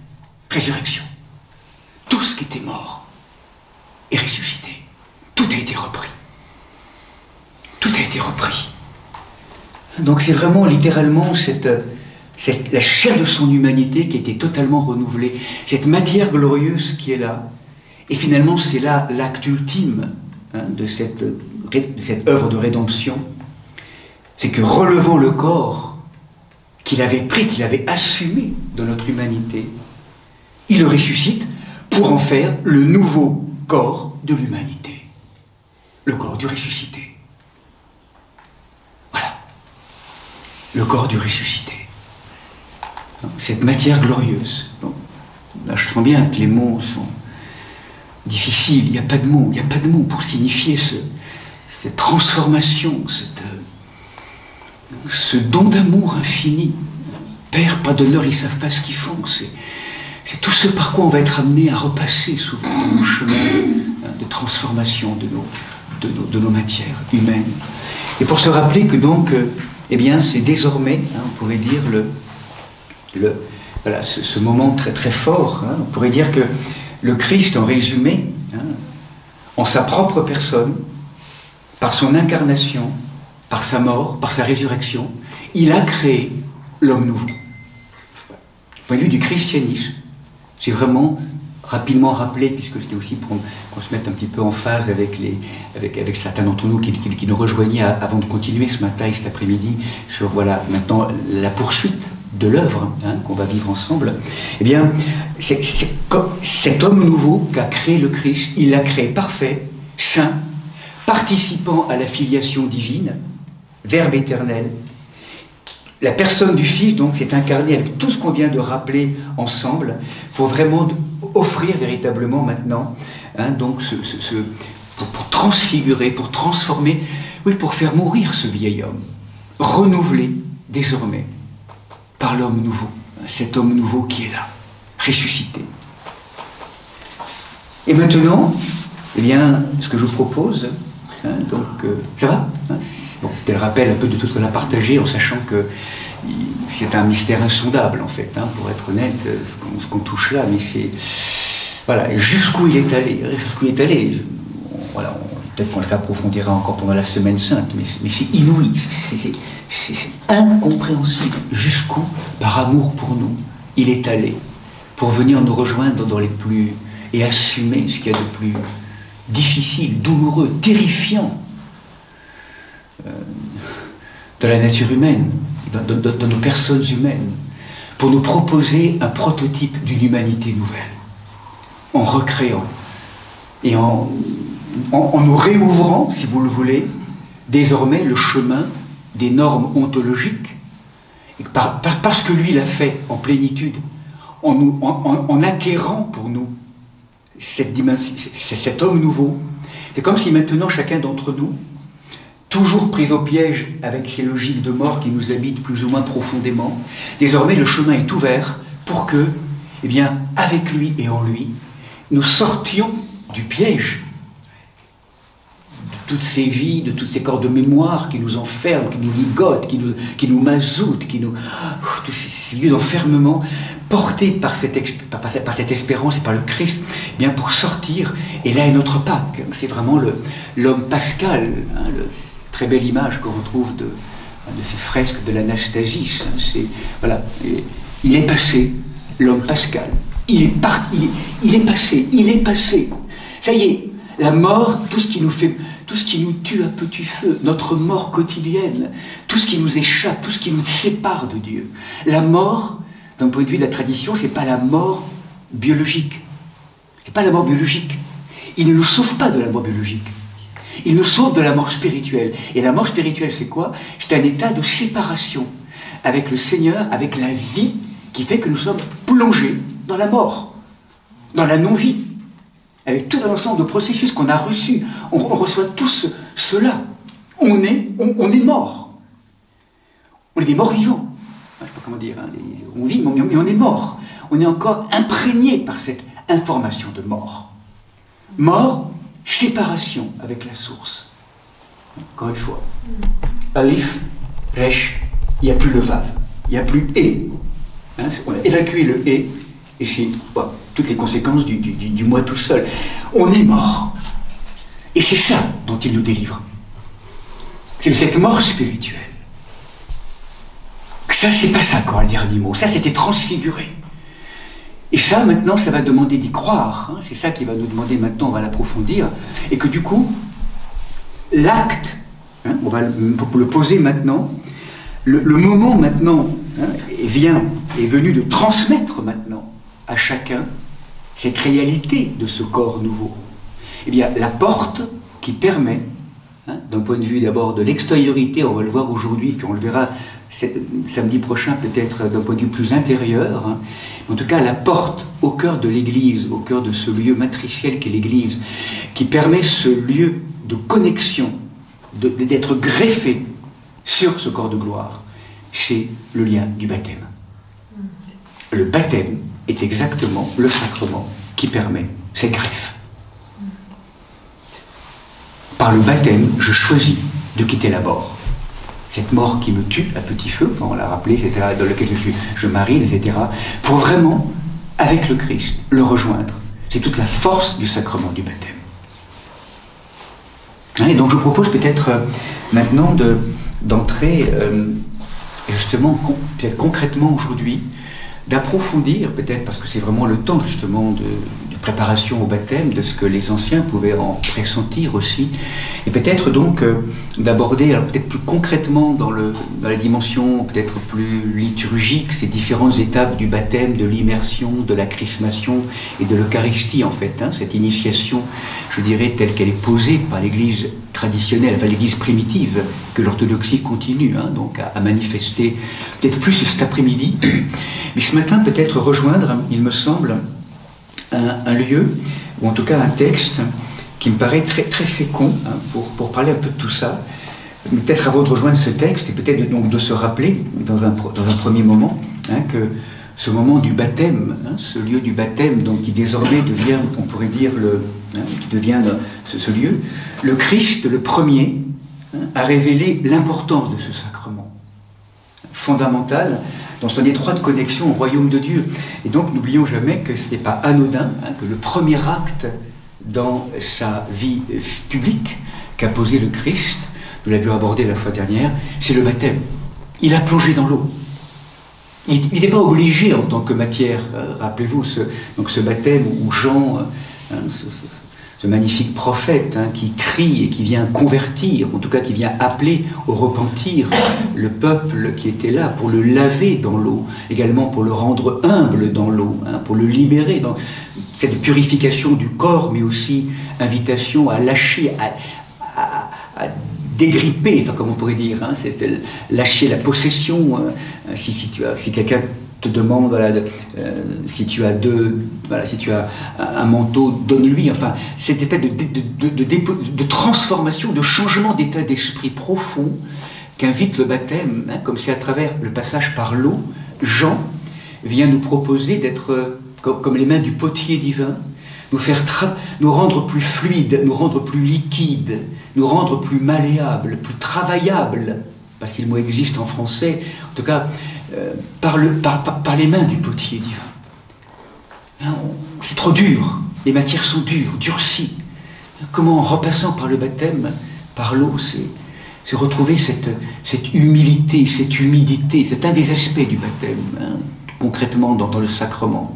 résurrection. Tout ce qui était mort est ressuscité. Tout a été repris. Tout a été repris. Donc c'est vraiment littéralement la chair de son humanité qui a été totalement renouvelée, cette matière glorieuse qui est là. Et finalement, c'est là l'acte ultime, hein, de cette œuvre de rédemption. C'est que relevant le corps qu'il avait pris, qu'il avait assumé de notre humanité, il le ressuscite pour en faire le nouveau corps de l'humanité. Le corps du ressuscité. Voilà. Le corps du ressuscité. Cette matière glorieuse. Bon, là, je sens bien que les mots sont difficiles. Il n'y a pas de mots. Il n'y a pas de mots pour signifier cette transformation, ce don d'amour infini. Père, pas d'honneur, ils ne savent pas ce qu'ils font. C'est tout ce par quoi on va être amené à repasser souvent dans nos chemins de transformation de nos matières humaines. Et pour se rappeler que donc, eh bien, c'est désormais, hein, on pourrait dire, voilà, ce moment très très fort, hein, on pourrait dire que le Christ, en résumé, hein, en sa propre personne, par son incarnation, par sa mort, par sa résurrection, il a créé l'homme nouveau. Du point de vue du christianisme, j'ai vraiment rapidement rappelé, puisque c'était aussi pour qu'on se mette un petit peu en phase avec certains d'entre nous qui nous rejoignaient avant de continuer ce matin et cet après-midi sur, voilà, maintenant la poursuite de l'œuvre, hein, qu'on va vivre ensemble. Eh bien, c'est cet homme nouveau qu'a créé le Christ, il l'a créé parfait, saint, participant à la filiation divine, Verbe éternel. La personne du Fils, donc, s'est incarnée avec tout ce qu'on vient de rappeler ensemble, pour vraiment offrir véritablement maintenant, hein, donc pour transfigurer, pour transformer, oui, pour faire mourir ce vieil homme, renouvelé désormais par l'homme nouveau, cet homme nouveau qui est là, ressuscité. Et maintenant, eh bien, ce que je vous propose, hein, donc, ça va, hein, bon, c'était le rappel un peu de tout ce qu'on a partagé, en sachant que c'est un mystère insondable, en fait, hein, pour être honnête, ce qu'on touche là, mais c'est... Voilà, jusqu'où il est allé, voilà, peut-être qu'on le approfondira encore pendant la Semaine Sainte, mais c'est inouï, c'est incompréhensible, jusqu'où, par amour pour nous, il est allé, pour venir nous rejoindre dans les plus... et assumer ce qu'il y a de plus difficile, douloureux, terrifiant de la nature humaine, de nos personnes humaines, pour nous proposer un prototype d'une humanité nouvelle, en recréant et en nous réouvrant, si vous le voulez, désormais le chemin des normes ontologiques, et parce que lui l'a fait en plénitude, en acquérant pour nous cet homme nouveau. C'est comme si maintenant chacun d'entre nous, toujours pris au piège avec ces logiques de mort qui nous habitent plus ou moins profondément, désormais le chemin est ouvert pour que, eh bien, avec lui et en lui, nous sortions du piège de toutes ces vies, de toutes ces corps de mémoire qui nous enferment, qui nous ligotent, qui nous mazoutent, tous ces lieux d'enfermement, portés par cette espérance et par le Christ, eh bien pour sortir. Et là est notre Pâque. C'est vraiment l'homme pascal, hein, très belle image qu'on retrouve de ces fresques de l'Anastasis. Hein, voilà, il est passé, l'homme pascal. Il est passé. Ça y est, la mort, tout ce qui nous tue à petit feu, notre mort quotidienne, tout ce qui nous échappe, tout ce qui nous sépare de Dieu. La mort, d'un point de vue de la tradition, c'est pas la mort biologique. C'est pas la mort biologique. Il ne nous sauve pas de la mort biologique. Il nous sauve de la mort spirituelle. Et la mort spirituelle, c'est quoi? C'est un état de séparation avec le Seigneur, avec la vie, qui fait que nous sommes plongés dans la mort, dans la non-vie, avec tout un ensemble de processus qu'on a reçus. On reçoit tous cela. On est mort. On est des morts vivants. Je ne sais pas comment dire. Hein. On vit, mais on est mort. On est encore imprégné par cette information de mort. Mort, séparation avec la source. Encore une fois. Alif, Resh, il n'y a plus le Vav. Il n'y a plus et. Hein, on a évacué le et c'est toutes les conséquences du moi tout seul. On est mort. Et c'est ça dont il nous délivre. C'est cette mort spirituelle. Ça, c'est pas ça, encore le dernier mot. Ça, c'était transfiguré. Et ça, maintenant, ça va demander d'y croire. Hein. C'est ça qui va nous demander maintenant, on va l'approfondir. Et que du coup, l'acte, hein, on va le poser maintenant, le moment maintenant hein, est venu de transmettre maintenant à chacun cette réalité de ce corps nouveau. Eh bien, la porte qui permet, hein, d'un point de vue d'abord de l'extériorité, on va le voir aujourd'hui, puis on le verra samedi prochain peut-être d'un point de vue plus intérieur, hein. En tout cas la porte au cœur de l'Église, au cœur de ce lieu matriciel qu'est l'Église, qui permet ce lieu de connexion, d'être greffé sur ce corps de gloire, c'est le lien du baptême. Le baptême est exactement le sacrement qui permet cette greffe. Par le baptême, je choisis de quitter la mort. Cette mort qui me tue à petit feu, on l'a rappelé, etc., dans lequel je marine, etc., pour vraiment, avec le Christ, le rejoindre. C'est toute la force du sacrement du baptême. Et donc je propose peut-être maintenant d'entrer justement, peut-être concrètement aujourd'hui, d'approfondir peut-être, parce que c'est vraiment le temps justement de préparation au baptême, de ce que les anciens pouvaient en pressentir aussi, et peut-être donc d'aborder, alors peut-être plus concrètement dans la dimension peut-être plus liturgique, ces différentes étapes du baptême, de l'immersion, de la chrismation et de l'Eucharistie en fait, hein, cette initiation, je dirais, telle qu'elle est posée par l'Église traditionnelle, enfin l'Église primitive, que l'orthodoxie continue hein, donc à manifester, peut-être plus cet après-midi, mais ce matin peut-être rejoindre, il me semble, un lieu, ou en tout cas un texte, qui me paraît très, très fécond hein, pour parler un peu de tout ça. Peut-être avant de rejoindre ce texte, et peut-être donc de se rappeler, dans un premier moment, hein, que ce moment du baptême, hein, ce lieu du baptême, donc qui désormais devient, on pourrait dire, qui devient ce lieu, le Christ, le premier, hein, a révélé l'importance de ce sacrement fondamental, dans son étroite connexion au royaume de Dieu. Et donc, n'oublions jamais que ce n'était pas anodin, hein, que le premier acte dans sa vie publique qu'a posé le Christ, nous l'avions abordé la fois dernière, c'est le baptême. Il a plongé dans l'eau. Il n'est pas obligé en tant que matière, rappelez-vous, ce baptême où Jean, hein, ce magnifique prophète hein, qui crie et qui vient convertir, en tout cas qui vient appeler au repentir le peuple qui était là pour le laver dans l'eau, également pour le rendre humble dans l'eau, hein, pour le libérer dans cette purification du corps, mais aussi invitation à lâcher, à dégripper, enfin comme on pourrait dire, hein, c'est lâcher la possession. Hein, si quelqu'un te demande, voilà, si tu as un manteau, donne-lui. Enfin, c'est des de transformation, de changement d'état d'esprit profond qu'invite le baptême, hein, comme si à travers le passage par l'eau, Jean vient nous proposer d'être comme les mains du potier divin, nous rendre plus fluides, nous rendre plus liquides, nous rendre plus malléables, plus travaillables, pas si le mot existe en français, en tout cas par les mains du potier divin. C'est trop dur, les matières sont dures, durcies. Comment, en repassant par le baptême, par l'eau, c'est retrouver cette humilité, cette humidité, c'est un des aspects du baptême, hein, concrètement dans le sacrement.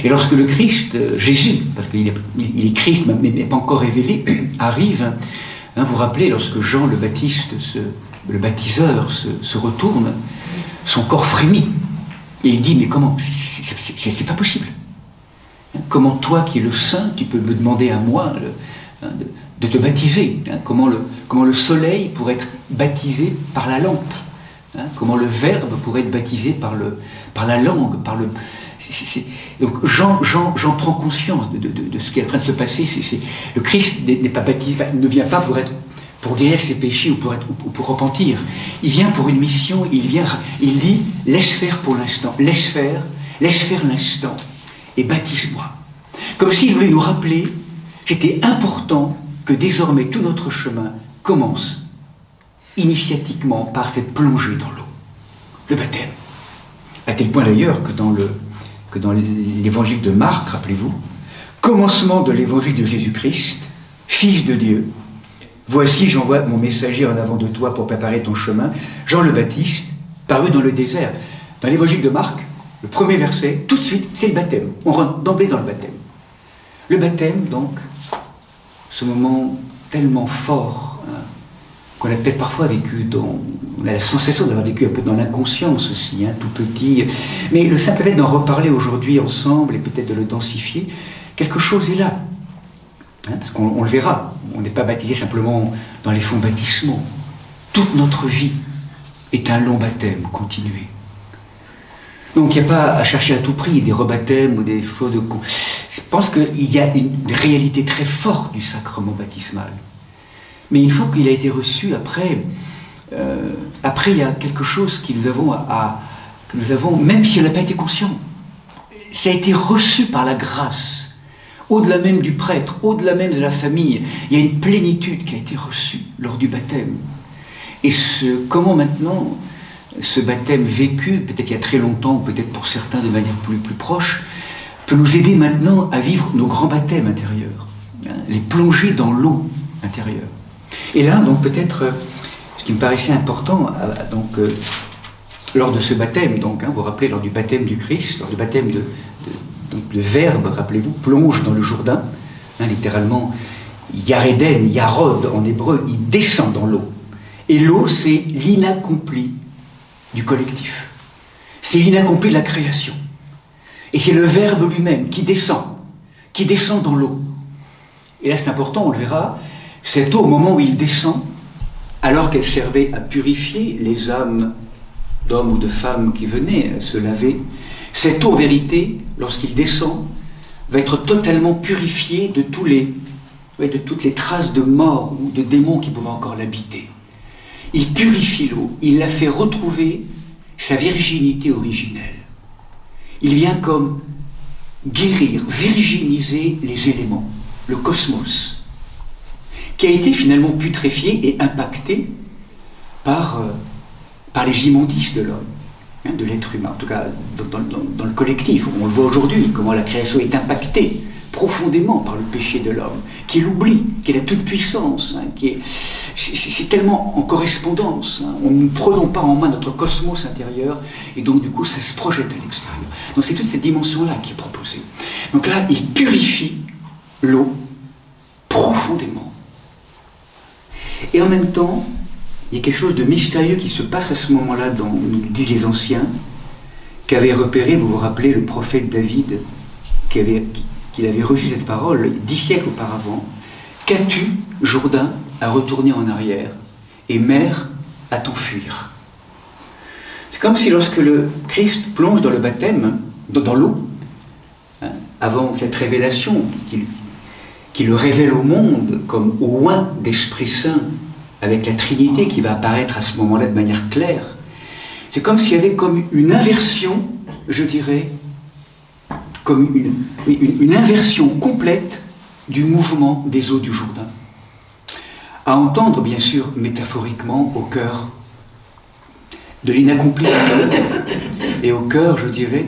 Et lorsque le Christ, Jésus, parce qu'il est Christ mais pas encore révélé, arrive, hein, vous vous rappelez, lorsque Jean le Baptiste, le baptiseur, se retourne, son corps frémit, et il dit, mais comment, c'est pas possible. Comment toi qui es le Saint, tu peux me demander à moi de te baptiser. Hein, comment le soleil pourrait être baptisé par la lampe. Hein, comment le Verbe pourrait être baptisé par la langue, par le... Donc j'en prends conscience de ce qui est en train de se passer. Le Christ n'est pas baptisé, ne vient pas pour guérir ses péchés ou pour repentir. Il vient pour une mission, il dit « laisse faire pour l'instant, laisse faire l'instant et baptise-moi ». Comme s'il voulait nous rappeler qu'était important que désormais tout notre chemin commence initiatiquement par cette plongée dans l'eau, le baptême. À tel point d'ailleurs que dans l'évangile de Marc, rappelez-vous, commencement de l'évangile de Jésus-Christ, Fils de Dieu, voici j'envoie mon messager en avant de toi pour préparer ton chemin, Jean le Baptiste, parut dans le désert. Dans l'évangile de Marc, le premier verset, tout de suite, c'est le baptême. On rentre d'emblée dans le baptême. Le baptême, donc, ce moment tellement fort, hein, qu'on a peut-être parfois vécu on a la sensation d'avoir vécu un peu dans l'inconscience aussi, hein, tout petit. Mais le simple fait d'en reparler aujourd'hui ensemble et peut-être de le densifier, quelque chose est là. Hein, parce qu'on le verra, on n'est pas baptisé simplement dans les fonds baptismaux. Toute notre vie est un long baptême continué. Donc il n'y a pas à chercher à tout prix des rebaptêmes ou des choses de... Je pense qu'il y a une réalité très forte du sacrement baptismal. Mais une fois qu'il a été reçu, après il y a quelque chose que nous avons, même si on n'a pas été conscient, ça a été reçu par la grâce. Au-delà même du prêtre, au-delà même de la famille, il y a une plénitude qui a été reçue lors du baptême. Et comment maintenant ce baptême vécu, peut-être il y a très longtemps, ou peut-être pour certains de manière plus proche, peut nous aider maintenant à vivre nos grands baptêmes intérieurs, hein, les plonger dans l'eau intérieure. Et là, donc peut-être, ce qui me paraissait important, lors de ce baptême, donc, hein, vous vous rappelez, lors du baptême du Christ, lors du baptême donc, le Verbe, rappelez-vous, plonge dans le Jourdain, hein, littéralement, Yareden, Yarod en hébreu, il descend dans l'eau. Et l'eau, c'est l'inaccompli du collectif. C'est l'inaccompli de la création. Et c'est le Verbe lui-même qui descend dans l'eau. Et là, c'est important, on le verra, cette eau, au moment où il descend, alors qu'elle servait à purifier les âmes d'hommes ou de femmes qui venaient se laver, cette eau, en vérité, lorsqu'il descend, va être totalement purifiée de toutes les traces de mort ou de démons qui pouvaient encore l'habiter. Il purifie l'eau, il la fait retrouver sa virginité originelle. Il vient comme guérir, virginiser les éléments, le cosmos, qui a été finalement putréfié et impacté par les immondices de l'homme, hein, de l'être humain, en tout cas dans le collectif. On le voit aujourd'hui, comment la création est impactée profondément par le péché de l'homme, qui l'oublie, qui est la toute-puissance, hein, c'est tellement en correspondance, hein, nous ne prenons pas en main notre cosmos intérieur, et donc du coup ça se projette à l'extérieur. Donc c'est toute cette dimension-là qui est proposée. Donc là, il purifie l'eau profondément. Et en même temps, il y a quelque chose de mystérieux qui se passe à ce moment-là, nous disent les anciens, qu'avait repéré, vous vous rappelez, le prophète David, qu'il avait reçu cette parole 10 siècles auparavant. Qu'as-tu, Jourdain, à retourner en arrière, et mer, à t'enfuir? C'est comme si lorsque le Christ plonge dans le baptême, dans l'eau, hein, avant cette révélation qui le révèle au monde comme au oint d'Esprit Saint, avec la Trinité qui va apparaître à ce moment-là de manière claire, c'est comme s'il y avait comme une inversion, je dirais, comme une inversion complète du mouvement des eaux du Jourdain. À entendre, bien sûr, métaphoriquement, au cœur de l'inaccompli et au cœur, je dirais,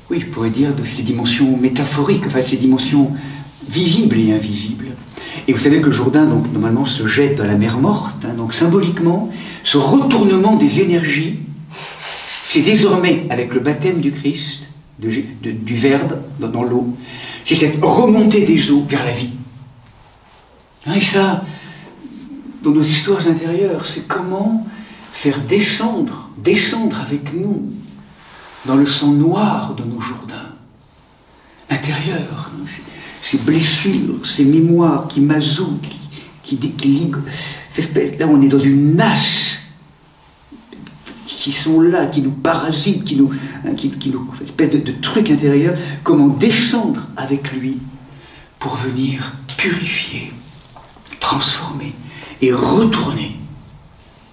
je pourrais dire, de ces dimensions métaphoriques, enfin, ces dimensions visibles et invisibles. Et vous savez que le Jourdain, donc, normalement, se jette dans la mer morte, hein, donc symboliquement, ce retournement des énergies, c'est désormais, avec le baptême du Christ, du Verbe dans l'eau, c'est cette remontée des eaux vers la vie. Hein, et ça, dans nos histoires intérieures, c'est comment faire descendre avec nous, dans le sang noir de nos Jourdains, un l'intérieur, hein, ces blessures, ces mémoires qui mazouillent, qui liguent, cette espèce, là on est dans une nasse, qui sont là, qui nous parasitent, qui nous une espèce de truc intérieur, comment descendre avec lui pour venir purifier, transformer et retourner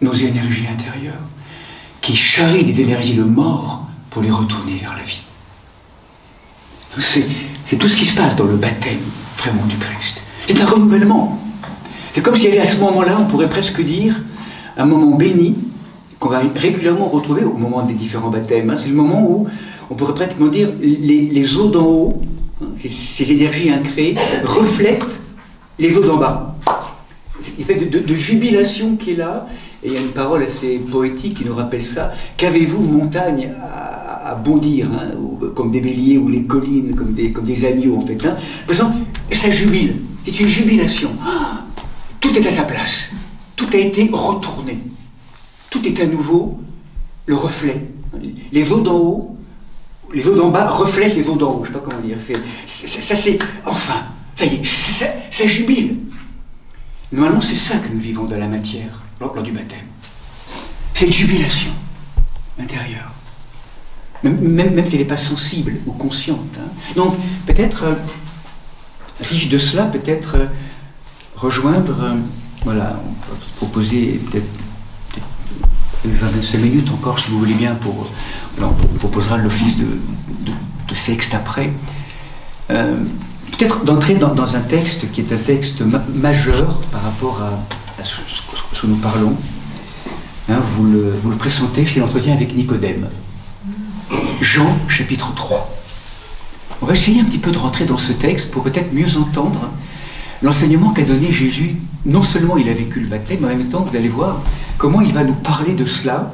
nos énergies intérieures, qui charrient des énergies de mort pour les retourner vers la vie. C'est tout ce qui se passe dans le baptême, vraiment, du Christ. C'est un renouvellement. C'est comme s'il y avait à ce moment-là, on pourrait presque dire, un moment béni, qu'on va régulièrement retrouver au moment des différents baptêmes. Hein. C'est le moment où, on pourrait pratiquement dire, les eaux d'en haut, hein, ces énergies incréées, reflètent les eaux d'en bas. C'est une espèce de jubilation qui est là, et il y a une parole assez poétique qui nous rappelle ça. Qu'avez-vous, montagne, à bondir, hein, comme des béliers, ou les collines, comme des agneaux, en fait. Hein. Ça jubile. C'est une jubilation. Tout est à sa place. Tout a été retourné. Tout est à nouveau le reflet. Les eaux d'en haut, les eaux d'en bas reflètent les eaux d'en haut. Je ne sais pas comment dire. Ça c'est... Enfin, ça y est, ça jubile. Normalement, c'est ça que nous vivons dans la matière, lors du baptême. Cette jubilation intérieure. Même si elle n'est pas sensible ou consciente. Hein. Donc, peut-être, riche de cela, peut-être rejoindre, voilà, on peut proposer peut-être 25 minutes encore, si vous voulez bien, on proposera l'office de sexte après. Peut-être d'entrer dans un texte qui est un texte majeur par rapport à ce que nous parlons. Hein, vous le pressentez, c'est l'entretien avec Nicodème. Jean, chapitre 3. On va essayer un petit peu de rentrer dans ce texte pour peut-être mieux entendre l'enseignement qu'a donné Jésus. Non seulement il a vécu le baptême, mais en même temps, vous allez voir comment il va nous parler de cela.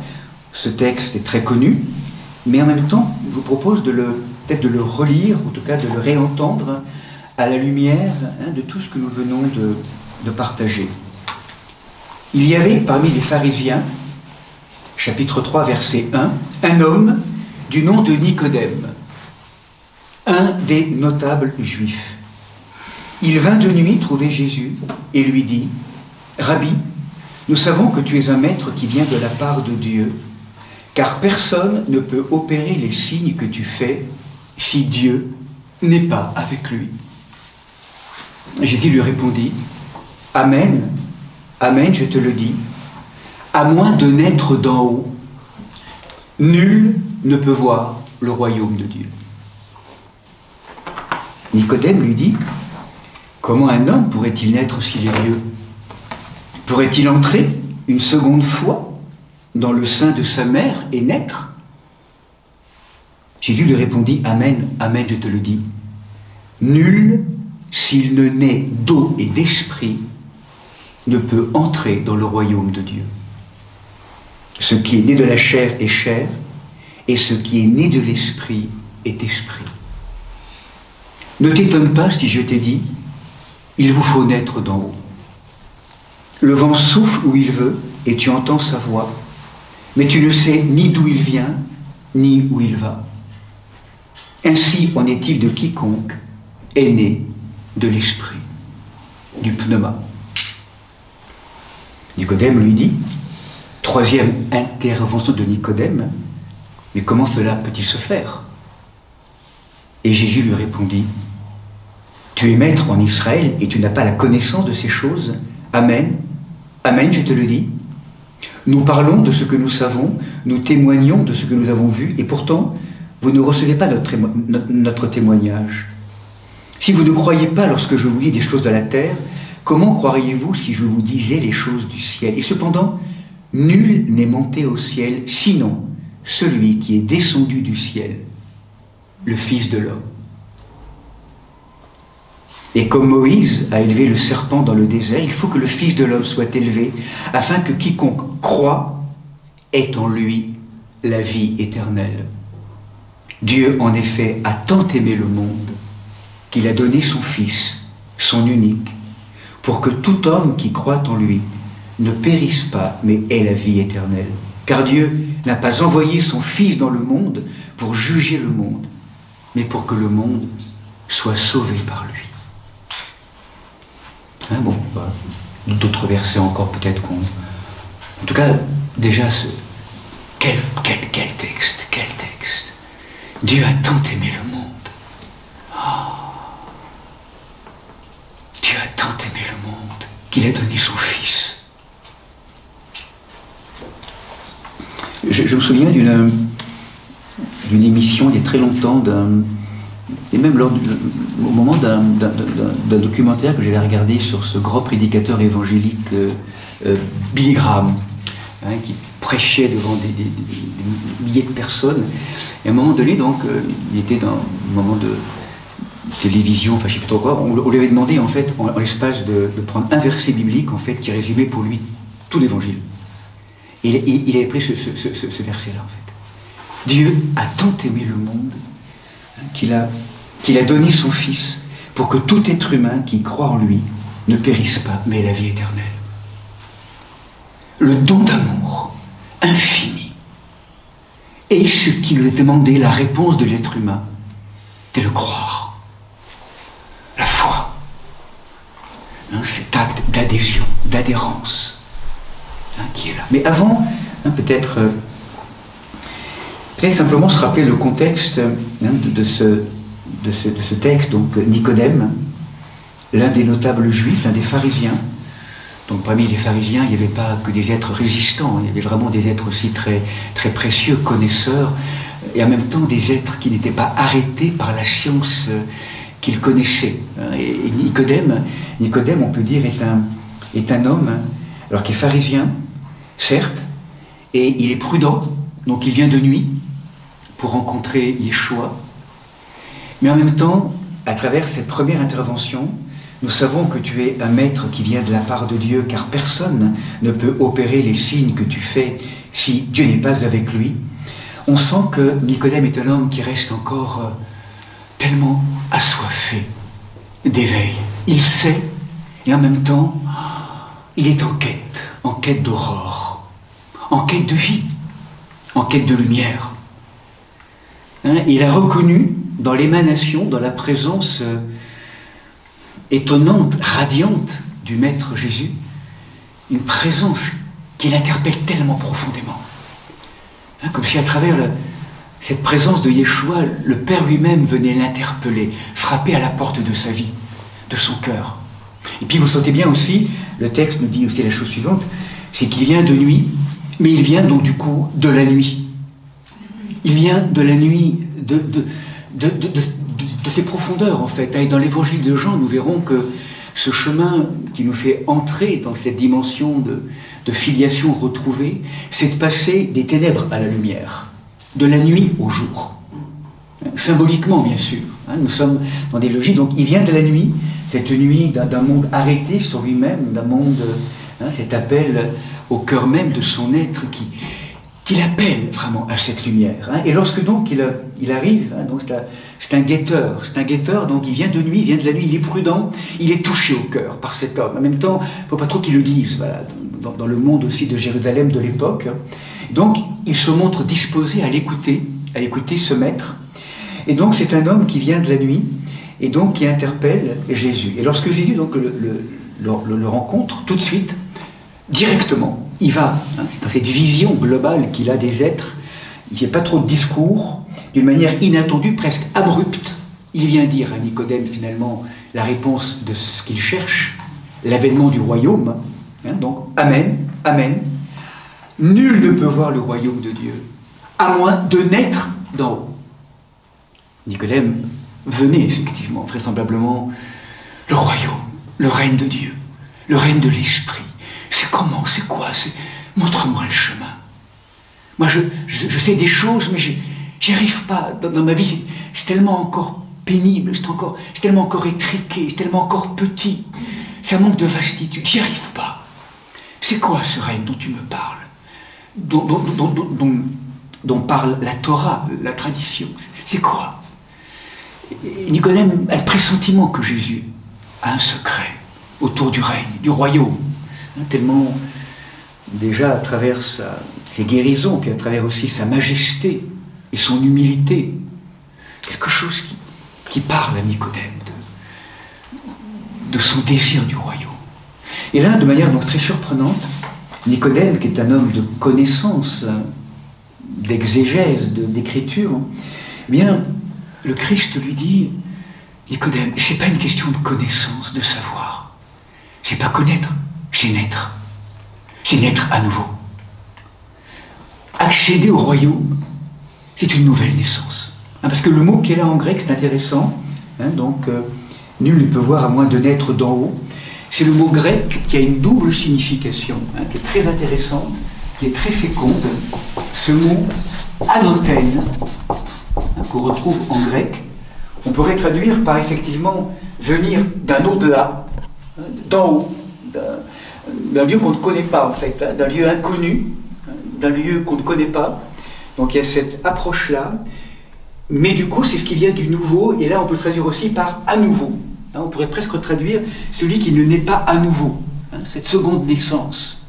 Ce texte est très connu, mais en même temps, je vous propose peut-être de le relire, en tout cas de le réentendre à la lumière, hein, de tout ce que nous venons de partager. Il y avait parmi les pharisiens, chapitre 3, verset 1, un homme du nom de Nicodème, un des notables juifs. Il vint de nuit trouver Jésus et lui dit, « Rabbi, nous savons que tu es un maître qui vient de la part de Dieu, car personne ne peut opérer les signes que tu fais si Dieu n'est pas avec lui. » Jésus lui répondit, « Amen, Amen, je te le dis, à moins de naître d'en haut, nul ne peut voir le royaume de Dieu. » Nicodème lui dit, « Comment un homme pourrait-il naître s'il est vieux? Pourrait-il entrer une seconde fois dans le sein de sa mère et naître? » Jésus lui répondit, « Amen, Amen, je te le dis, nul, s'il ne naît d'eau et d'esprit, ne peut entrer dans le royaume de Dieu. Ce qui est né de la chair est chair, et ce qui est né de l'esprit est esprit. Ne t'étonne pas si je t'ai dit, il vous faut naître d'en haut. Le vent souffle où il veut, et tu entends sa voix, mais tu ne sais ni d'où il vient, ni où il va. Ainsi en est-il de quiconque est né de l'esprit, du pneuma. » Nicodème lui dit, troisième intervention de Nicodème, « Mais comment cela peut-il se faire ?» Et Jésus lui répondit, « Tu es maître en Israël et tu n'as pas la connaissance de ces choses. Amen, Amen, je te le dis. Nous parlons de ce que nous savons, nous témoignons de ce que nous avons vu, et pourtant, vous ne recevez pas notre témoignage. Si vous ne croyez pas lorsque je vous dis des choses de la terre, comment croiriez-vous si je vous disais les choses du ciel? Et cependant, nul n'est monté au ciel, sinon celui qui est descendu du ciel, le Fils de l'homme. Et comme Moïse a élevé le serpent dans le désert, il faut que le Fils de l'homme soit élevé, afin que quiconque croit ait en lui la vie éternelle. Dieu, en effet, a tant aimé le monde qu'il a donné son Fils, son unique, pour que tout homme qui croit en lui ne périsse pas, mais ait la vie éternelle. Car Dieu n'a pas envoyé son Fils dans le monde pour juger le monde, mais pour que le monde soient sauvés par lui. Hein, bon, voilà. D'autres versets encore peut-être qu'on... En tout cas, déjà, quel texte, quel texte. Dieu a tant aimé le monde. Oh. Dieu a tant aimé le monde qu'il a donné son Fils. Je me souviens d'une émission il y a très longtemps, et même au moment d'un documentaire que j'avais regardé sur ce grand prédicateur évangélique Billy Graham, hein, qui prêchait devant des milliers de personnes. Et à un moment donné, donc, il était dans un moment de télévision, enfin je ne sais plus trop quoi, on lui avait demandé en fait, en l'espace de prendre un verset biblique en fait, qui résumait pour lui tout l'évangile. Et il avait pris ce verset-là en fait. Dieu a tant aimé le monde qu'il a donné son Fils pour que tout être humain qui croit en lui ne périsse pas, mais ait la vie éternelle. Le don d'amour infini. Et ce qui nous est demandé, la réponse de l'être humain, c'est le croire. La foi. Hein, cet acte d'adhésion, d'adhérence, hein, qui est là. Mais avant, hein, peut-être simplement se rappeler le contexte hein, de ce texte. Donc Nicodème, l'un des notables juifs, l'un des pharisiens. Donc parmi les pharisiens, il n'y avait pas que des êtres résistants, il y avait vraiment des êtres aussi très, très précieux, connaisseurs, et en même temps des êtres qui n'étaient pas arrêtés par la science qu'ils connaissaient. Et Nicodème, on peut dire, est un homme, alors qui est pharisien, certes, et il est prudent, donc il vient de nuit pour rencontrer Yeshua, mais en même temps, à travers cette première intervention, nous savons que tu es un maître qui vient de la part de Dieu, car personne ne peut opérer les signes que tu fais si Dieu n'est pas avec lui. On sent que Nicodème est un homme qui reste encore tellement assoiffé d'éveil. Il sait, et en même temps, il est en quête d'aurore, en quête de vie, en quête de lumière. Hein, il a reconnu dans l'émanation, dans la présence étonnante, radiante du Maître Jésus, une présence qui l'interpelle tellement profondément. Hein, comme si à travers cette présence de Yeshua, le Père lui-même venait l'interpeller, frapper à la porte de sa vie, de son cœur. Et puis vous sentez bien aussi, le texte nous dit aussi la chose suivante, c'est qu'il vient de nuit, mais il vient donc du coup de la nuit. Il vient de la nuit, de ses profondeurs en fait. Et dans l'évangile de Jean, nous verrons que ce chemin qui nous fait entrer dans cette dimension de filiation retrouvée, c'est de passer des ténèbres à la lumière, de la nuit au jour. Symboliquement, bien sûr. Hein, nous sommes dans des logiques. Donc il vient de la nuit, cette nuit d'un monde arrêté sur lui-même, d'un monde, hein, cet appel au cœur même de son être qui l'appelle vraiment à cette lumière. Hein. Et lorsque donc il arrive, hein, donc c'est un guetteur, donc il vient de nuit, il est prudent, il est touché au cœur par cet homme. En même temps, il ne faut pas trop qu'il le dise, voilà, dans le monde aussi de Jérusalem de l'époque. Donc il se montre disposé à l'écouter ce maître. Et donc c'est un homme qui vient de la nuit, et donc qui interpelle Jésus. Et lorsque Jésus donc le rencontre, tout de suite, directement, il va, hein, dans cette vision globale qu'il a des êtres, il ne fait pas trop de discours, d'une manière inattendue, presque abrupte, il vient dire à Nicodème finalement la réponse de ce qu'il cherche, l'avènement du royaume, hein, donc Amen, Amen, nul ne peut voir le royaume de Dieu, à moins de naître d'en haut. Nicodème venait effectivement, vraisemblablement, le royaume, le règne de Dieu, le règne de l'esprit. C'est comment, c'est quoi, montre-moi le chemin. Moi, je sais des choses, mais j'y arrive pas. Dans ma vie, c'est tellement encore pénible, c'est tellement encore étriqué, c'est tellement encore petit. Ça manque de vastitude, j'y arrive pas. C'est quoi ce règne dont tu me parles, dont parle la Torah, la tradition? C'est quoi? Et Nicodème a le pressentiment que Jésus a un secret autour du règne, du royaume. Tellement, déjà, à travers ses guérisons, puis à travers aussi sa majesté et son humilité, quelque chose qui parle à Nicodème de son désir du royaume. Et là, de manière donc très surprenante, Nicodème, qui est un homme de connaissance, d'exégèse, d'écriture, eh bien, le Christ lui dit, Nicodème, c'est pas une question de connaissance, de savoir. C'est pas connaître, c'est naître. C'est naître à nouveau. Accéder au royaume, c'est une nouvelle naissance. Parce que le mot qui est là en grec, c'est intéressant. Nul ne peut voir à moins de naître d'en haut. C'est le mot grec qui a une double signification, qui est très intéressante, qui est très féconde. Ce mot anothène, qu'on retrouve en grec, on pourrait traduire par effectivement venir d'un au-delà, d'en haut, d'un lieu qu'on ne connaît pas en fait, d'un lieu inconnu, d'un lieu qu'on ne connaît pas. Donc il y a cette approche-là, mais du coup c'est ce qui vient du nouveau, et là on peut traduire aussi par à nouveau. On pourrait presque traduire celui qui ne naît pas à nouveau, cette seconde naissance,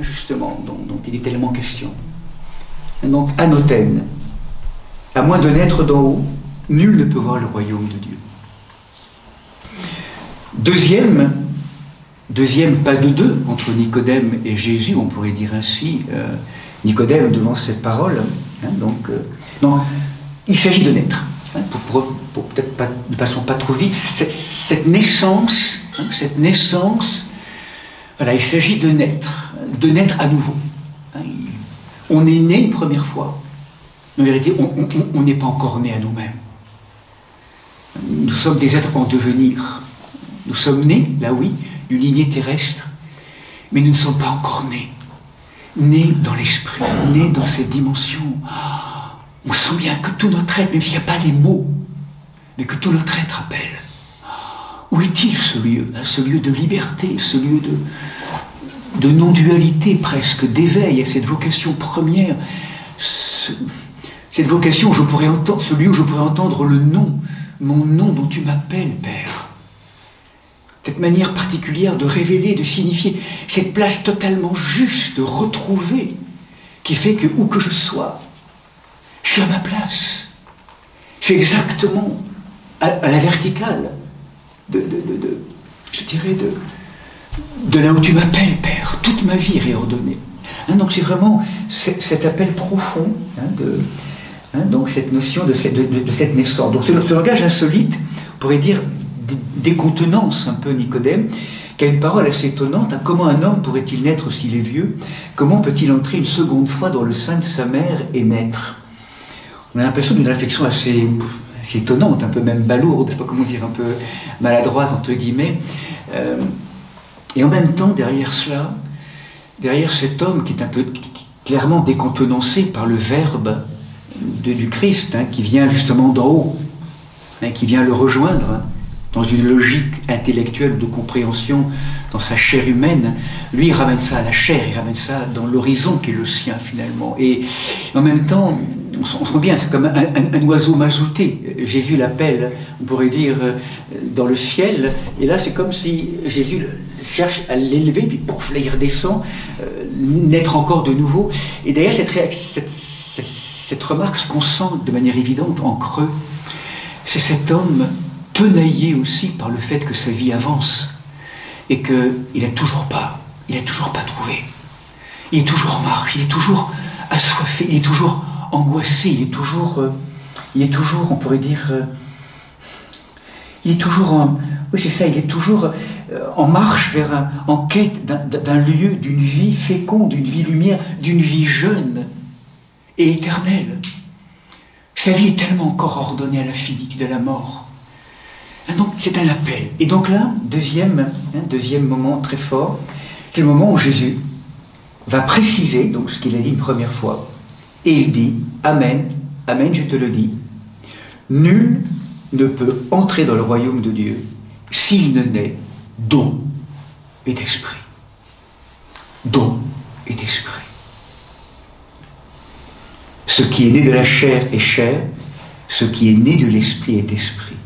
justement, dont il est tellement question. Donc anothène, à moins de naître d'en haut, nul ne peut voir le royaume de Dieu. Deuxième pas de deux entre Nicodème et Jésus, on pourrait dire ainsi, Nicodème devant cette parole, non, il s'agit de naître, pour peut-être pas, de façon pas trop vite, cette naissance, voilà, il s'agit de naître à nouveau. On est né une première fois, mais en vérité, on n'est pas encore né à nous-mêmes. Nous sommes des êtres en devenir. Nous sommes nés, là oui, d'une lignée terrestre, mais nous ne sommes pas encore nés. Nés dans l'esprit, nés dans cette dimension. On sent bien que tout notre être, même s'il n'y a pas les mots, mais que tout notre être appelle. Où est-il ce lieu de liberté, ce lieu de non-dualité presque, d'éveil à cette vocation première, cette vocation où je pourrais entendre, ce lieu où je pourrais entendre le nom, mon nom dont tu m'appelles, Père. Cette manière particulière de révéler, de signifier, cette place totalement juste, retrouvée, qui fait que, où que je sois, je suis à ma place. Je suis exactement à la verticale je dirais, de là où tu m'appelles, Père. Toute ma vie est réordonnée. Donc c'est vraiment cet appel profond, donc cette notion de cette naissance. Donc ce langage insolite, on pourrait dire, décontenance un peu Nicodème, qui a une parole assez étonnante. Comment un homme pourrait-il naître s'il est vieux? Comment peut-il entrer une seconde fois dans le sein de sa mère et naître? On a l'impression d'une réflexion assez étonnante, un peu même balourde, je ne sais pas comment dire, un peu maladroite entre guillemets. Et en même temps, derrière cela, derrière cet homme qui est un peu clairement décontenancé par le verbe du Christ, qui vient justement d'en haut, qui vient le rejoindre, dans une logique intellectuelle de compréhension, dans sa chair humaine, lui il ramène ça à la chair, il ramène ça dans l'horizon qui est le sien finalement. Et en même temps, on sent bien, c'est comme un oiseau mazouté. Jésus l'appelle, on pourrait dire, dans le ciel, et là c'est comme si Jésus cherche à l'élever, puis pouf, là il redescend, naître encore de nouveau. Et derrière cette remarque, ce qu'on sent de manière évidente en creux, c'est cet homme tenaillé aussi par le fait que sa vie avance et qu'il n'a toujours pas trouvé. Il est toujours en marche, il est toujours assoiffé, il est toujours angoissé, il est toujours, on pourrait dire, il est toujours en marche en quête d'un lieu, d'une vie féconde, d'une vie lumière, d'une vie jeune et éternelle. Sa vie est tellement encore ordonnée à la finitude, à la mort. Donc c'est un appel. Et donc là, deuxième moment très fort, c'est le moment où Jésus va préciser donc ce qu'il a dit une première fois. Et il dit, Amen, Amen, je te le dis, nul ne peut entrer dans le royaume de Dieu s'il ne naît d'eau et d'esprit. D'eau et d'esprit. Ce qui est né de la chair est chair, ce qui est né de l'esprit est esprit.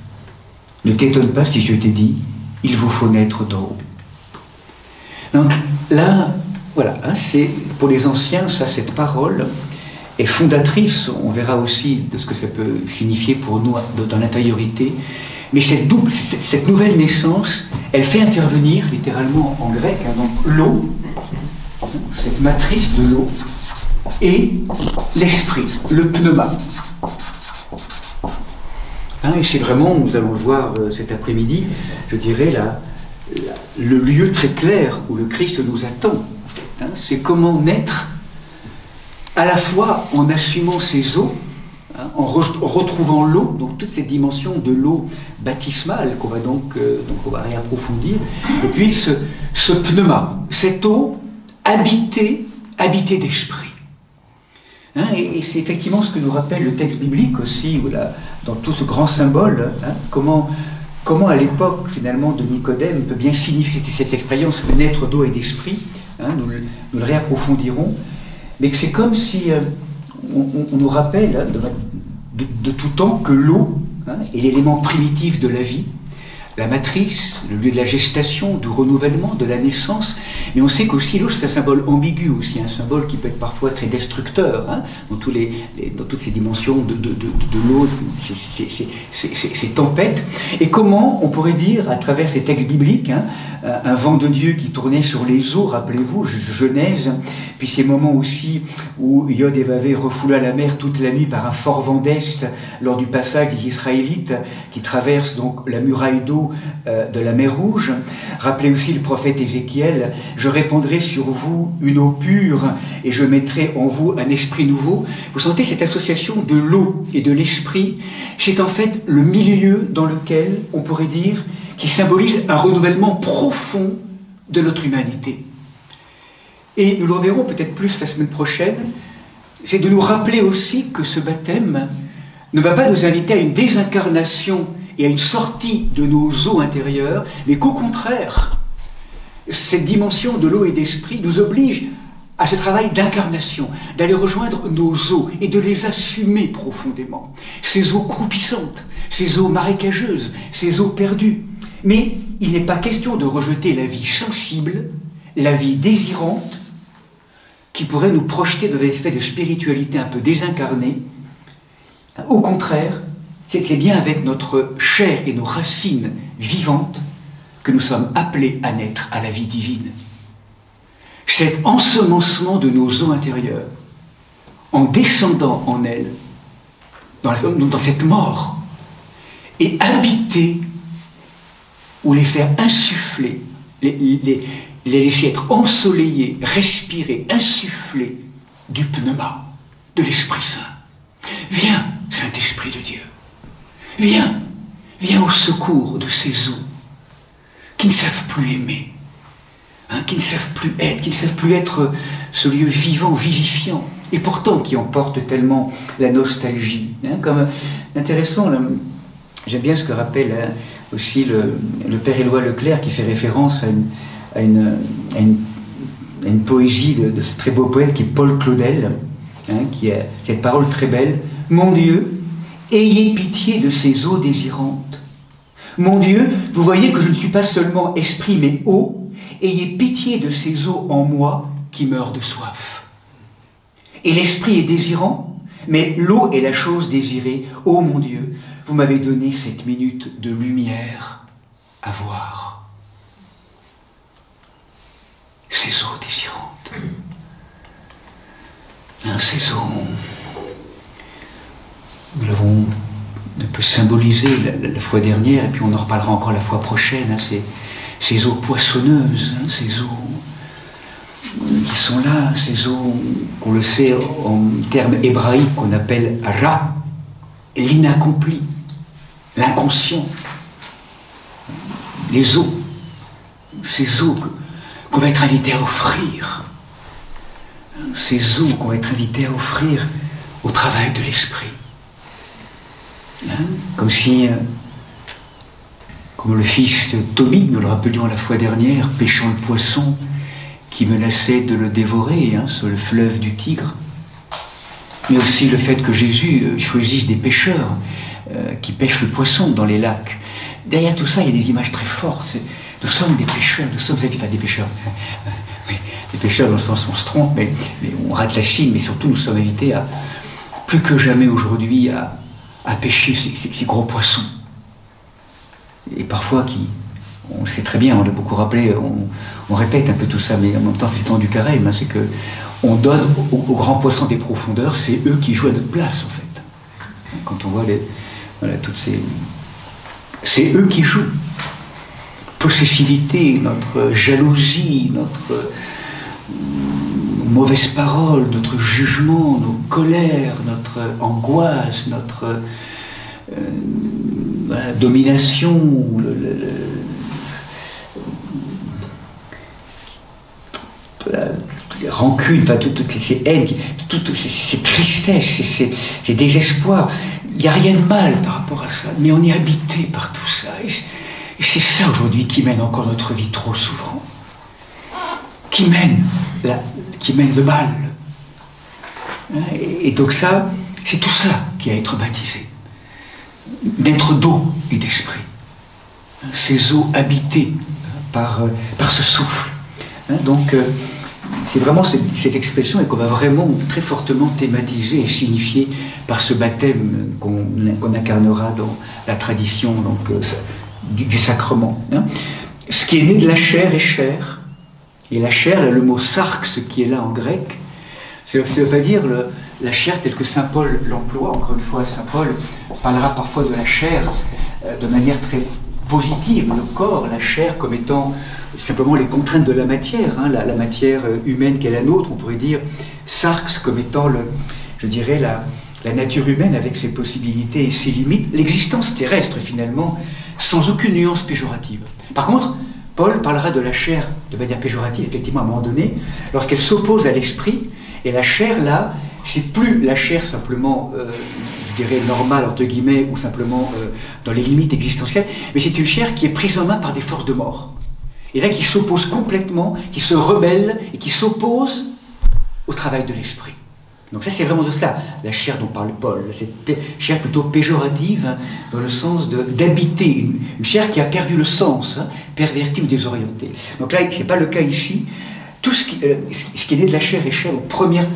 Ne t'étonne pas si je t'ai dit, il vous faut naître d'en haut. Donc là, voilà, c'est pour les anciens, ça, cette parole est fondatrice, on verra aussi de ce que ça peut signifier pour nous dans l'intériorité. Mais cette nouvelle naissance, elle fait intervenir, littéralement en grec, hein, donc l'eau, cette matrice de l'eau, et l'esprit, le pneuma. Hein, et c'est vraiment, nous allons le voir cet après-midi, je dirais, le lieu très clair où le Christ nous attend. Hein, c'est comment naître à la fois en assumant ses eaux, hein, en retrouvant l'eau, donc toute cette dimension de l'eau baptismale qu'on va donc on va réapprofondir, et puis ce pneuma, cette eau habitée d'esprit. Hein, et c'est effectivement ce que nous rappelle le texte biblique aussi, voilà, dans tout ce grand symbole, hein, comment à l'époque finalement de Nicodème peut bien signifier cette expérience de naître d'eau et d'esprit, hein, nous le réapprofondirons, mais que c'est comme si on nous rappelle hein, de tout temps que l'eau hein, est l'élément primitif de la vie, la matrice, le lieu de la gestation, du renouvellement, de la naissance. Mais on sait qu'aussi l'eau, c'est un symbole ambigu aussi, un symbole qui peut être parfois très destructeur, hein, dans toutes ces dimensions de l'eau, ces tempêtes. Et comment, on pourrait dire, à travers ces textes bibliques, hein, un vent de Dieu qui tournait sur les eaux, rappelez-vous, Genèse, puis ces moments aussi où Yod et Vavé refoula la mer toute la nuit par un fort vent d'est, lors du passage des Israélites qui traversent donc la muraille d'eau de la mer Rouge. Rappelez aussi le prophète Ézéchiel, « Je répandrai sur vous une eau pure et je mettrai en vous un esprit nouveau ». Vous sentez cette association de l'eau et de l'esprit, c'est en fait le milieu dans lequel, on pourrait dire, qui symbolise un renouvellement profond de notre humanité. Et nous le reverrons peut-être plus la semaine prochaine, c'est de nous rappeler aussi que ce baptême ne va pas nous inviter à une désincarnation et à une sortie de nos eaux intérieures, mais qu'au contraire, cette dimension de l'eau et d'esprit nous oblige à ce travail d'incarnation, d'aller rejoindre nos eaux et de les assumer profondément. Ces eaux croupissantes, ces eaux marécageuses, ces eaux perdues. Mais il n'est pas question de rejeter la vie sensible, la vie désirante, qui pourrait nous projeter dans un espèce de spiritualité un peu désincarnée. Au contraire, c'est bien avec notre chair et nos racines vivantes que nous sommes appelés à naître à la vie divine. Cet ensemencement de nos eaux intérieures, en descendant en elles, dans cette mort, et habiter, ou les faire insuffler, les laisser être ensoleillés, respirer, insuffler du pneuma, de l'Esprit Saint. Viens, Saint-Esprit de Dieu. Viens au secours de ces eaux qui ne savent plus aimer, hein, qui ne savent plus être, qui ne savent plus être ce lieu vivant, vivifiant, et pourtant qui emporte tellement la nostalgie. Hein, comme intéressant, j'aime bien ce que rappelle hein, aussi le père Éloi Leclerc, qui fait référence à une poésie de ce très beau poète qui est Paul Claudel, hein, qui a cette parole très belle. « Mon Dieu, ayez pitié de ces eaux désirantes. Mon Dieu, vous voyez que je ne suis pas seulement esprit mais eau. Ayez pitié de ces eaux en moi qui meurent de soif. Et l'esprit est désirant, mais l'eau est la chose désirée. Ô mon Dieu, vous m'avez donné cette minute de lumière à voir. Ces eaux désirantes. Hein, ces eaux... Nous l'avons un peu symbolisé la fois dernière, et puis on en reparlera encore la fois prochaine, hein, ces eaux poissonneuses, hein, ces eaux qui sont là, ces eaux qu'on le sait en termes hébraïques qu'on appelle ra, l'inaccompli, l'inconscient, les eaux, ces eaux qu'on va être invité à offrir, ces eaux qu'on va être invité à offrir au travail de l'esprit. Hein, comme si, comme le fils de Tobie, nous le rappelions la fois dernière, pêchant le poisson qui menaçait de le dévorer hein, sur le fleuve du Tigre, mais aussi le fait que Jésus choisisse des pêcheurs qui pêchent le poisson dans les lacs. Derrière tout ça, il y a des images très fortes. Nous sommes des pêcheurs, nous sommes des pêcheurs. Oui, les pécheurs dans le sens où on se trompe, mais on rate la Chine, mais surtout nous sommes invités à, plus que jamais aujourd'hui, à pêcher ces gros poissons. Et parfois, on le sait très bien, on l'a beaucoup rappelé, on répète un peu tout ça, mais en même temps c'est le temps du carême, hein, c'est que on donne aux grands poissons des profondeurs, c'est eux qui jouent à notre place en fait. Quand on voit toutes ces... C'est eux qui jouent. Possessivité, notre jalousie, notre mauvaise parole, notre jugement, nos colères, notre angoisse, notre domination, les rancunes, enfin, toutes ces haines, toutes ces tristesses, ces désespoirs. Il n'y a rien de mal par rapport à ça, mais on est habité par tout ça. Et c'est ça aujourd'hui qui mène encore notre vie trop souvent. Qui mène le mal. Et donc ça, c'est tout ça qui a à être baptisé. D'être d'eau et d'esprit. Ces eaux habitées par ce souffle. Donc, c'est vraiment cette expression et qu'on va vraiment très fortement thématiser et signifier par ce baptême qu'on incarnera dans la tradition donc, du sacrement. Hein. Ce qui est né de la chair est chair. Et la chair, là, le mot sarx qui est là en grec, ça veut pas dire la chair telle que saint Paul l'emploie. Encore une fois, saint Paul parlera parfois de la chair de manière très positive, le corps, la chair comme étant simplement les contraintes de la matière, hein, la matière humaine qu'est la nôtre, on pourrait dire sarx comme étant je dirais la nature humaine avec ses possibilités et ses limites, l'existence terrestre finalement, sans aucune nuance péjorative. Par contre, Paul parlera de la chair de manière péjorative, effectivement à un moment donné, lorsqu'elle s'oppose à l'esprit, et la chair là, c'est plus la chair simplement je dirais normale entre guillemets ou simplement dans les limites existentielles, mais c'est une chair qui est prise en main par des forces de mort. Et là qui s'oppose complètement, qui se rebelle et qui s'oppose au travail de l'esprit. Donc ça c'est vraiment de cela, la chair dont parle Paul, cette chair plutôt péjorative, hein, dans le sens d'habiter, une chair qui a perdu le sens, hein, pervertie ou désorientée. Donc là c'est pas le cas ici, tout ce qui est né de la chair est chair, donc première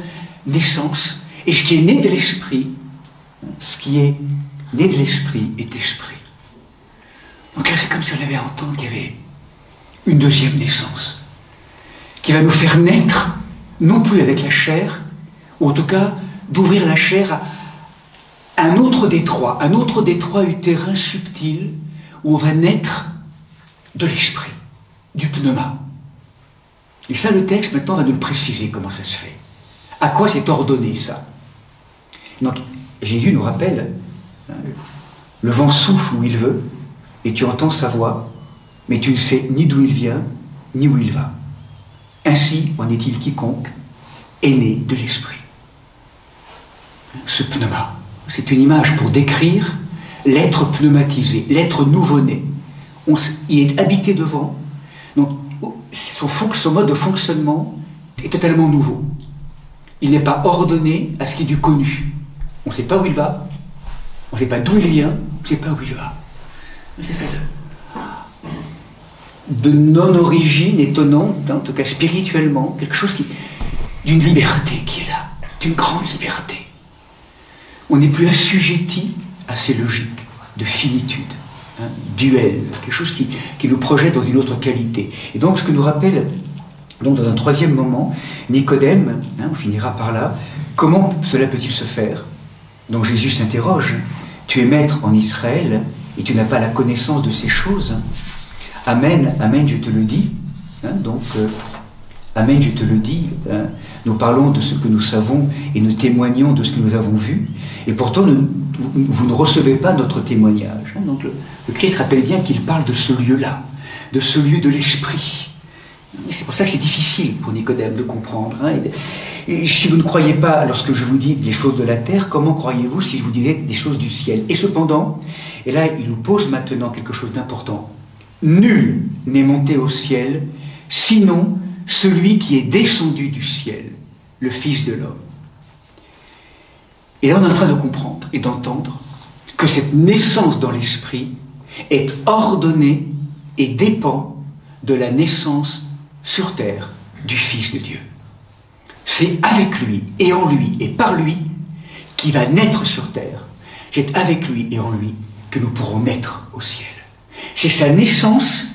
naissance, et ce qui est né de l'esprit, ce qui est né de l'esprit est esprit. Donc là c'est comme si on avait à entendre qu'il y avait une deuxième naissance, qui va nous faire naître, non plus avec la chair, ou en tout cas d'ouvrir la chair à un autre détroit utérin subtil, où on va naître de l'esprit, du pneuma. Et ça, le texte maintenant va nous le préciser, comment ça se fait. À quoi c'est ordonné ça? Donc Jésus nous rappelle, hein, le vent souffle où il veut, et tu entends sa voix, mais tu ne sais ni d'où il vient, ni où il va. Ainsi en est-il quiconque est né de l'esprit. Ce pneuma, c'est une image pour décrire l'être pneumatisé, l'être nouveau-né. Il est habité devant, donc son mode de fonctionnement est totalement nouveau. Il n'est pas ordonné à ce qui est du connu. On ne sait pas où il va, on ne sait pas d'où il vient, on ne sait pas où il va. C'est fait de non-origine étonnante, en tout cas spirituellement, quelque chose d'une liberté qui est là, d'une grande liberté. On n'est plus assujetti à ces logiques de finitude, hein, duel, quelque chose qui nous projette dans une autre qualité. Et donc ce que nous rappelle, donc dans un troisième moment, Nicodème, hein, on finira par là, comment cela peut-il se faire? Donc Jésus s'interroge, tu es maître en Israël et tu n'as pas la connaissance de ces choses. Amen, amen, je te le dis. Hein, donc, amen, je te le dis. Hein, nous parlons de ce que nous savons et nous témoignons de ce que nous avons vu. Et pourtant, vous ne recevez pas notre témoignage. Hein, donc, le Christ rappelle bien qu'il parle de ce lieu-là, de ce lieu de l'esprit. C'est pour ça que c'est difficile pour Nicodème de comprendre. Hein, et si vous ne croyez pas, lorsque je vous dis des choses de la terre, comment croyez-vous si je vous disais des choses du ciel? Et cependant, et là, il nous pose maintenant quelque chose d'important. Nul n'est monté au ciel, sinon celui qui est descendu du ciel, le Fils de l'homme. Et là, on est en train de comprendre et d'entendre que cette naissance dans l'esprit est ordonnée et dépend de la naissance sur terre du Fils de Dieu. C'est avec lui et en lui et par lui qui va naître sur terre. C'est avec lui et en lui que nous pourrons naître au ciel. C'est sa naissance,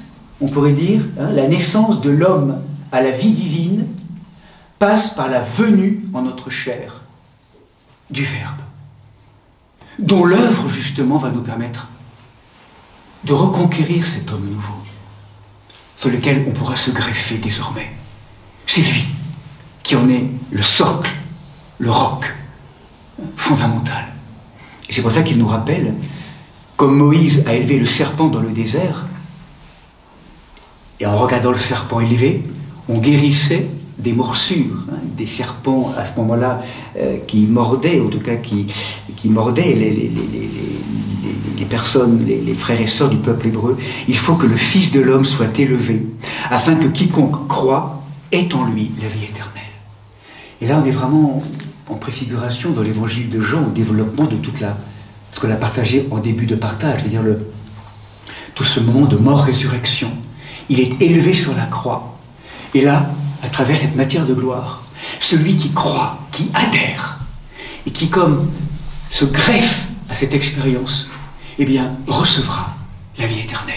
on pourrait dire, la naissance de l'homme à la vie divine passe par la venue en notre chair du Verbe, dont l'œuvre justement va nous permettre de reconquérir cet homme nouveau, sur lequel on pourra se greffer désormais. C'est lui qui en est le socle, le roc fondamental. Et c'est pour ça qu'il nous rappelle, comme Moïse a élevé le serpent dans le désert, et en regardant le serpent élevé, on guérissait des morsures, des serpents à ce moment-là qui mordaient, en tout cas qui mordaient les personnes, les frères et sœurs du peuple hébreu. Il faut que le Fils de l'homme soit élevé, afin que quiconque croit ait en lui la vie éternelle. Et là, on est vraiment en préfiguration dans l'évangile de Jean, au développement de toute ce qu'on a partagé en début de partage, c'est-à-dire tout ce moment de mort-résurrection. Il est élevé sur la croix. Et là, à travers cette matière de gloire, celui qui croit, qui adhère, et qui comme se greffe à cette expérience, eh bien, recevra la vie éternelle.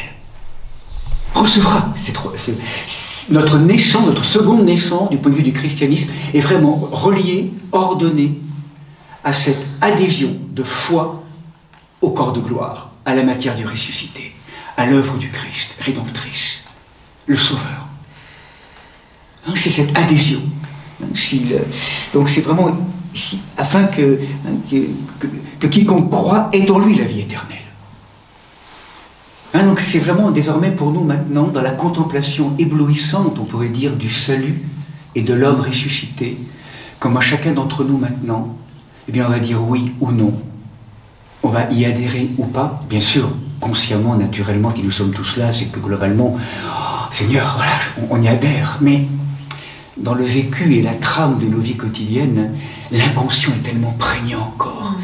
Recevra notre naissance, notre seconde naissance, du point de vue du christianisme, est vraiment reliée, ordonnée à cette adhésion de foi au corps de gloire, à la matière du ressuscité, à l'œuvre du Christ, rédemptrice, le Sauveur. C'est cette adhésion. Donc c'est vraiment ici, afin que quiconque croit ait en lui la vie éternelle. Donc c'est vraiment désormais pour nous maintenant, dans la contemplation éblouissante, on pourrait dire, du salut et de l'homme ressuscité, comme à chacun d'entre nous maintenant, eh bien on va dire oui ou non. On va y adhérer ou pas, bien sûr, consciemment, naturellement, si nous sommes tous là, c'est que globalement, oh, Seigneur, voilà, on y adhère, mais dans le vécu et la trame de nos vies quotidiennes, l'inconscient est tellement prégnant encore.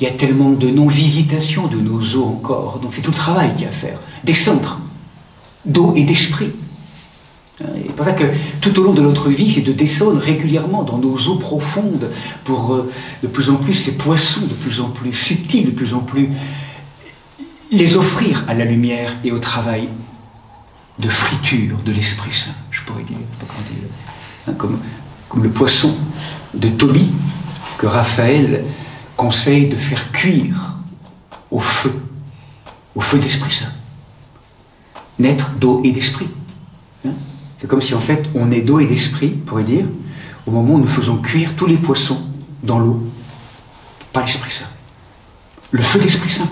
Il y a tellement de non-visitation de nos eaux encore. Donc c'est tout le travail qu'il y a à faire. Descendre d'eau et d'esprit. C'est pour ça que tout au long de notre vie, c'est de descendre régulièrement dans nos eaux profondes pour de plus en plus ces poissons, de plus en plus subtils, de plus en plus les offrir à la lumière et au travail de friture de l'Esprit Saint, je pourrais dire. Comme le poisson de Tobie que Raphaël conseille de faire cuire au feu d'Esprit Saint. Naître d'eau et d'esprit. C'est comme si en fait on est d'eau et d'esprit, on pourrait dire, au moment où nous faisons cuire tous les poissons dans l'eau par l'Esprit Saint. Le feu d'Esprit Saint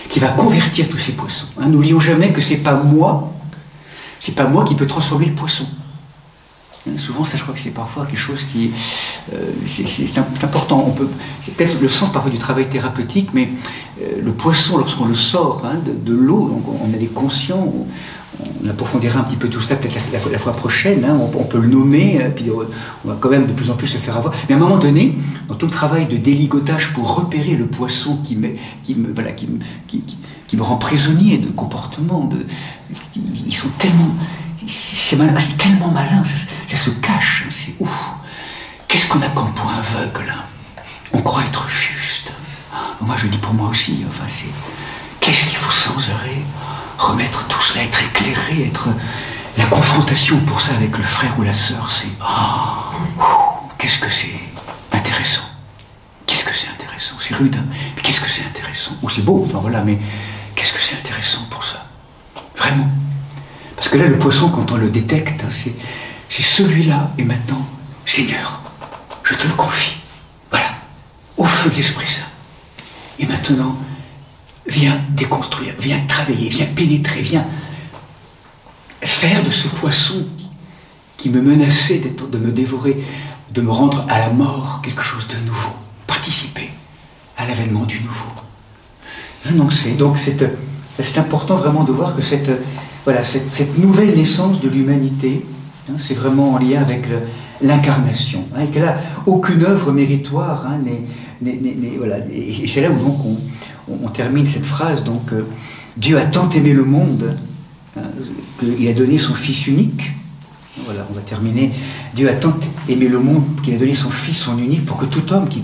qui va convertir tous ces poissons. N'oublions jamais que c'est pas moi qui peux transformer le poisson. Souvent, ça, je crois que c'est parfois quelque chose qui... c'est important. C'est peut-être le sens parfois du travail thérapeutique, mais le poisson, lorsqu'on le sort de l'eau, donc on est conscient, on approfondira un petit peu tout ça peut-être la fois prochaine, on peut le nommer, puis on va quand même de plus en plus se faire avoir. Mais à un moment donné, dans tout le travail de déligotage pour repérer le poisson qui me rend prisonnier de comportement, ils sont tellement... C'est tellement malin, ça se cache, c'est ouf. Qu'est-ce qu'on a comme point aveugle? On croit être juste. Moi je dis pour moi aussi, qu'est-ce qu'il faut sans arrêt remettre tout cela, être éclairé, être la confrontation pour ça avec le frère ou la sœur, c'est qu'est-ce que c'est intéressant. Qu'est-ce que c'est intéressant, c'est rude, mais qu'est-ce que c'est intéressant, ou c'est beau, mais qu'est-ce que c'est intéressant pour ça, vraiment. Parce que là, le poisson, quand on le détecte, c'est celui-là, et maintenant, Seigneur, je te le confie, voilà, au feu de l'Esprit Saint. Et maintenant, viens déconstruire, viens travailler, viens pénétrer, viens faire de ce poisson qui me menaçait de me dévorer, de me rendre à la mort, quelque chose de nouveau, participer à l'avènement du nouveau. Donc c'est important vraiment de voir que cette nouvelle naissance de l'humanité, c'est vraiment en lien avec l'incarnation, et qu'elle n'a aucune œuvre méritoire, et c'est là où donc on termine cette phrase, donc Dieu a tant aimé le monde qu'il a donné son Fils unique, Voilà, on va terminer. Dieu a tant aimé le monde qu'il a donné son Fils, son unique, pour que tout homme qui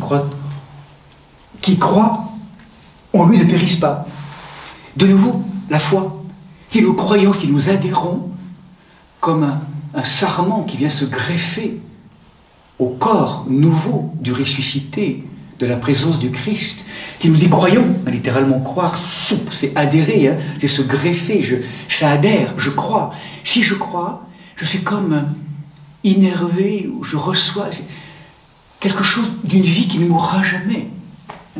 croit en lui ne périsse pas. De nouveau, la foi. Si nous croyons, si nous adhérons, comme un sarment qui vient se greffer au corps nouveau du ressuscité, de la présence du Christ. Si nous y croyons, littéralement croire, c'est adhérer, hein, c'est se greffer, ça adhère, je crois. Si je crois, je suis comme innervé, ou je reçois quelque chose d'une vie qui ne mourra jamais.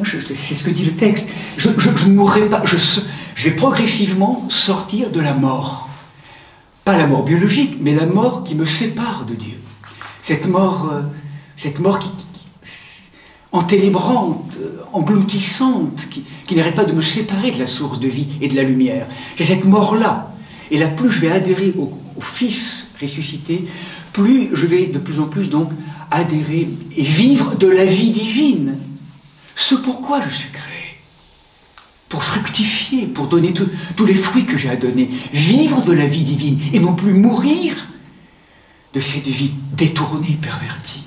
C'est ce que dit le texte. Je ne mourrai pas, je vais progressivement sortir de la mort. Pas la mort biologique, mais la mort qui me sépare de Dieu. Cette mort qui enténébrante, engloutissante, qui n'arrête pas de me séparer de la source de vie et de la lumière. J'ai cette mort-là. Et là, plus je vais adhérer au Fils ressuscité, plus je vais de plus en plus donc adhérer et vivre de la vie divine. Ce pourquoi je suis créé. Pour fructifier, pour donner tous les fruits que j'ai à donner. Vivre de la vie divine et non plus mourir de cette vie détournée, pervertie.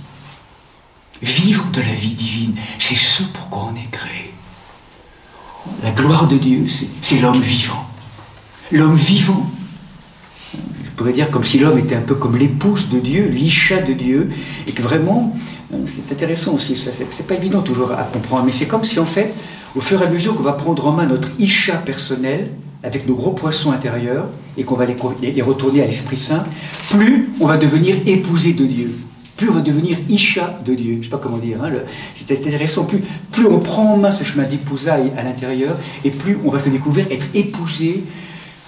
Vivre de la vie divine, c'est ce pourquoi on est créé. La gloire de Dieu, c'est l'homme vivant. L'homme vivant. Je pourrais dire comme si l'homme était un peu comme l'épouse de Dieu, l'Isha de Dieu, et que vraiment, c'est intéressant aussi, c'est pas évident toujours à comprendre, mais c'est comme si en fait, au fur et à mesure qu'on va prendre en main notre Isha personnel, avec nos gros poissons intérieurs, et qu'on va les retourner à l'Esprit Saint, plus on va devenir épousé de Dieu. Plus on va devenir Isha de Dieu. Je ne sais pas comment dire. Hein, c'est intéressant. Plus on prend en main ce chemin d'épousailles à l'intérieur, et plus on va se découvrir être épousé,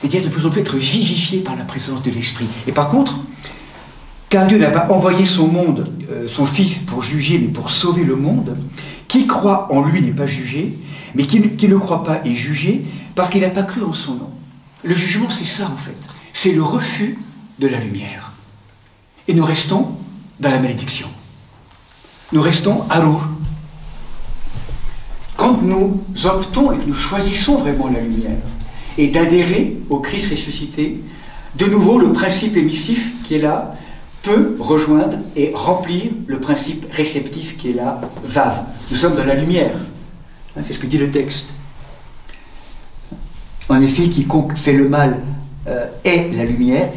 c'est-à-dire de plus en plus être vivifié par la présence de l'Esprit. Et par contre, car Dieu n'a pas envoyé son Fils pour juger, mais pour sauver le monde, qui croit en lui n'est pas jugé, mais qui ne croit pas est jugé parce qu'il n'a pas cru en son nom. Le jugement, c'est ça en fait. C'est le refus de la lumière. Et nous restons dans la malédiction. Nous restons à l'eau. Quand nous optons et que nous choisissons vraiment la lumière et d'adhérer au Christ ressuscité, de nouveau le principe émissif qui est là peut rejoindre et remplir le principe réceptif qui est là, vave. Nous sommes dans la lumière. C'est ce que dit le texte. En effet, quiconque fait le mal est la lumière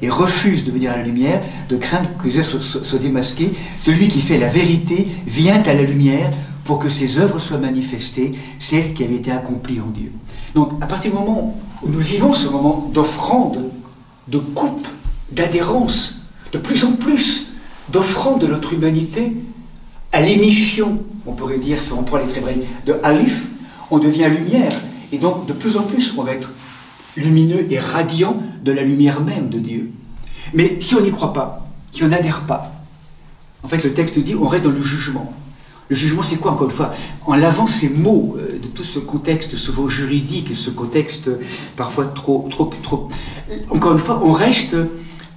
et refuse de venir à la lumière, de craindre que les œuvres soient démasquées. Celui qui fait la vérité vient à la lumière pour que ses œuvres soient manifestées, celles qui avaient été accomplies en Dieu. Donc, à partir du moment où nous vivons ce moment d'offrande, de coupe, d'adhérence, de plus en plus d'offrande de notre humanité à l'émission, on pourrait dire, si on prend les traits de Alif, on devient lumière. Et donc, de plus en plus, on va être lumineux et radiant de la lumière même de Dieu. Mais si on n'y croit pas, si on n'adhère pas, en fait, le texte dit, on reste dans le jugement. Le jugement, c'est quoi, encore une fois? En lavant ces mots de tout ce contexte souvent juridique, ce contexte parfois trop... Encore une fois, on reste,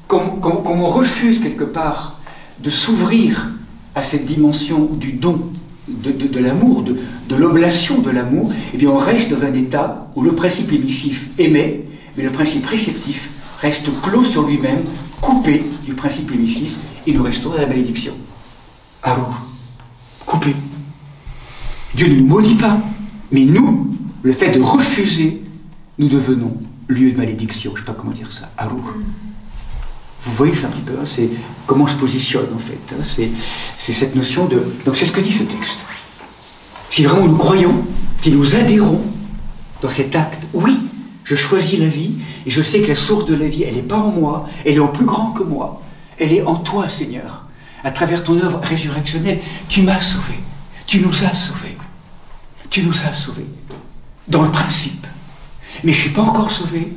comme on refuse quelque part de s'ouvrir à cette dimension du don, de l'amour, de l'oblation de l'amour, et bien on reste dans un état où le principe émissif émet, mais le principe réceptif reste clos sur lui-même, coupé du principe émissif, et nous restons dans la malédiction. Arou, coupé. Dieu ne nous maudit pas, mais nous, le fait de refuser, nous devenons lieu de malédiction. Je ne sais pas comment dire ça. Arou. Vous voyez ça un petit peu, hein, c'est comment je positionne en fait. Hein, c'est cette notion de... Donc c'est ce que dit ce texte. Si vraiment nous croyons, si nous adhérons dans cet acte, oui, je choisis la vie et je sais que la source de la vie, elle n'est pas en moi, elle est en plus grand que moi. Elle est en toi, Seigneur. À travers ton œuvre résurrectionnelle, tu m'as sauvé. Tu nous as sauvés. Tu nous as sauvés. Dans le principe. Mais je ne suis pas encore sauvé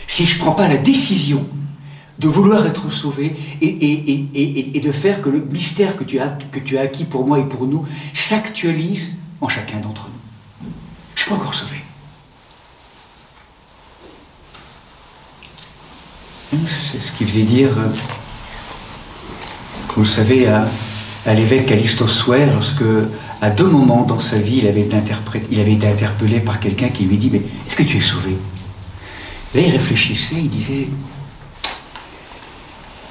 si je ne prends pas la décision de vouloir être sauvé et de faire que le mystère que tu as acquis pour moi et pour nous s'actualise en chacun d'entre nous. Je ne suis pas encore sauvé. C'est ce qui faisait dire, vous le savez, à l'évêque Calixte Ossuaire, lorsque, à 2 moments dans sa vie, il avait été interpellé par quelqu'un qui lui dit « Mais est-ce que tu es sauvé ?» Là, il réfléchissait, il disait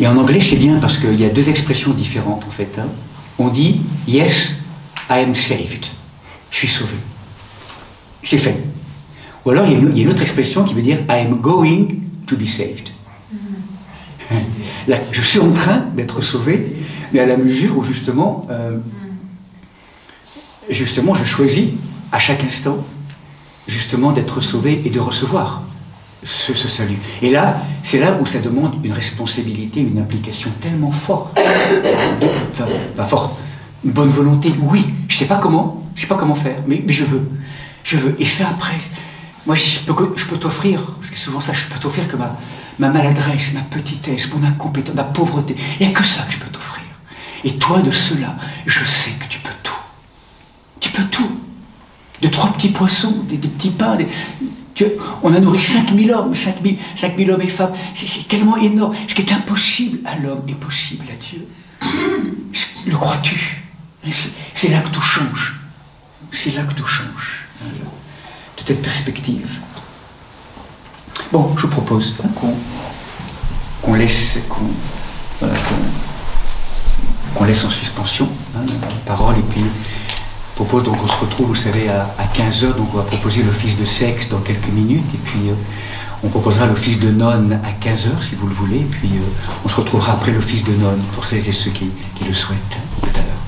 Et en anglais, c'est bien parce qu'il y a deux expressions différentes en fait. Hein. On dit « Yes, I am saved ». Je suis sauvé. C'est fait. Ou alors, il y a une autre expression qui veut dire « I am going to be saved ». Là, je suis en train d'être sauvé, mais à la mesure où justement, je choisis à chaque instant justement d'être sauvé et de recevoir ce salut. Et là, c'est là où ça demande une responsabilité, une implication tellement forte. Enfin, pas forte, une bonne volonté, oui. Je sais pas comment faire, mais je veux. Je veux. Et ça, après, moi, je peux t'offrir, parce que souvent ça, je peux t'offrir que ma maladresse, ma petitesse, mon incompétence, ma pauvreté. Il n'y a que ça que je peux t'offrir. Et toi, de cela, je sais que tu peux tout. Tu peux tout. De 3 petits poissons, des petits pains, on a nourri 5000 hommes, 5000 hommes et femmes. C'est tellement énorme. Ce qui est impossible à l'homme est possible à Dieu. Le crois-tu? C'est là que tout change. C'est là que tout change. Toute cette perspective. Bon, je vous propose hein, qu'on laisse, qu'on laisse en suspension hein, la parole et puis propose donc on se retrouve, vous savez, à 15h, donc on va proposer l'office de sexe dans quelques minutes et puis on proposera l'office de nonne à 15h si vous le voulez et puis on se retrouvera après l'office de nonne pour celles et ceux qui le souhaitent tout à l'heure.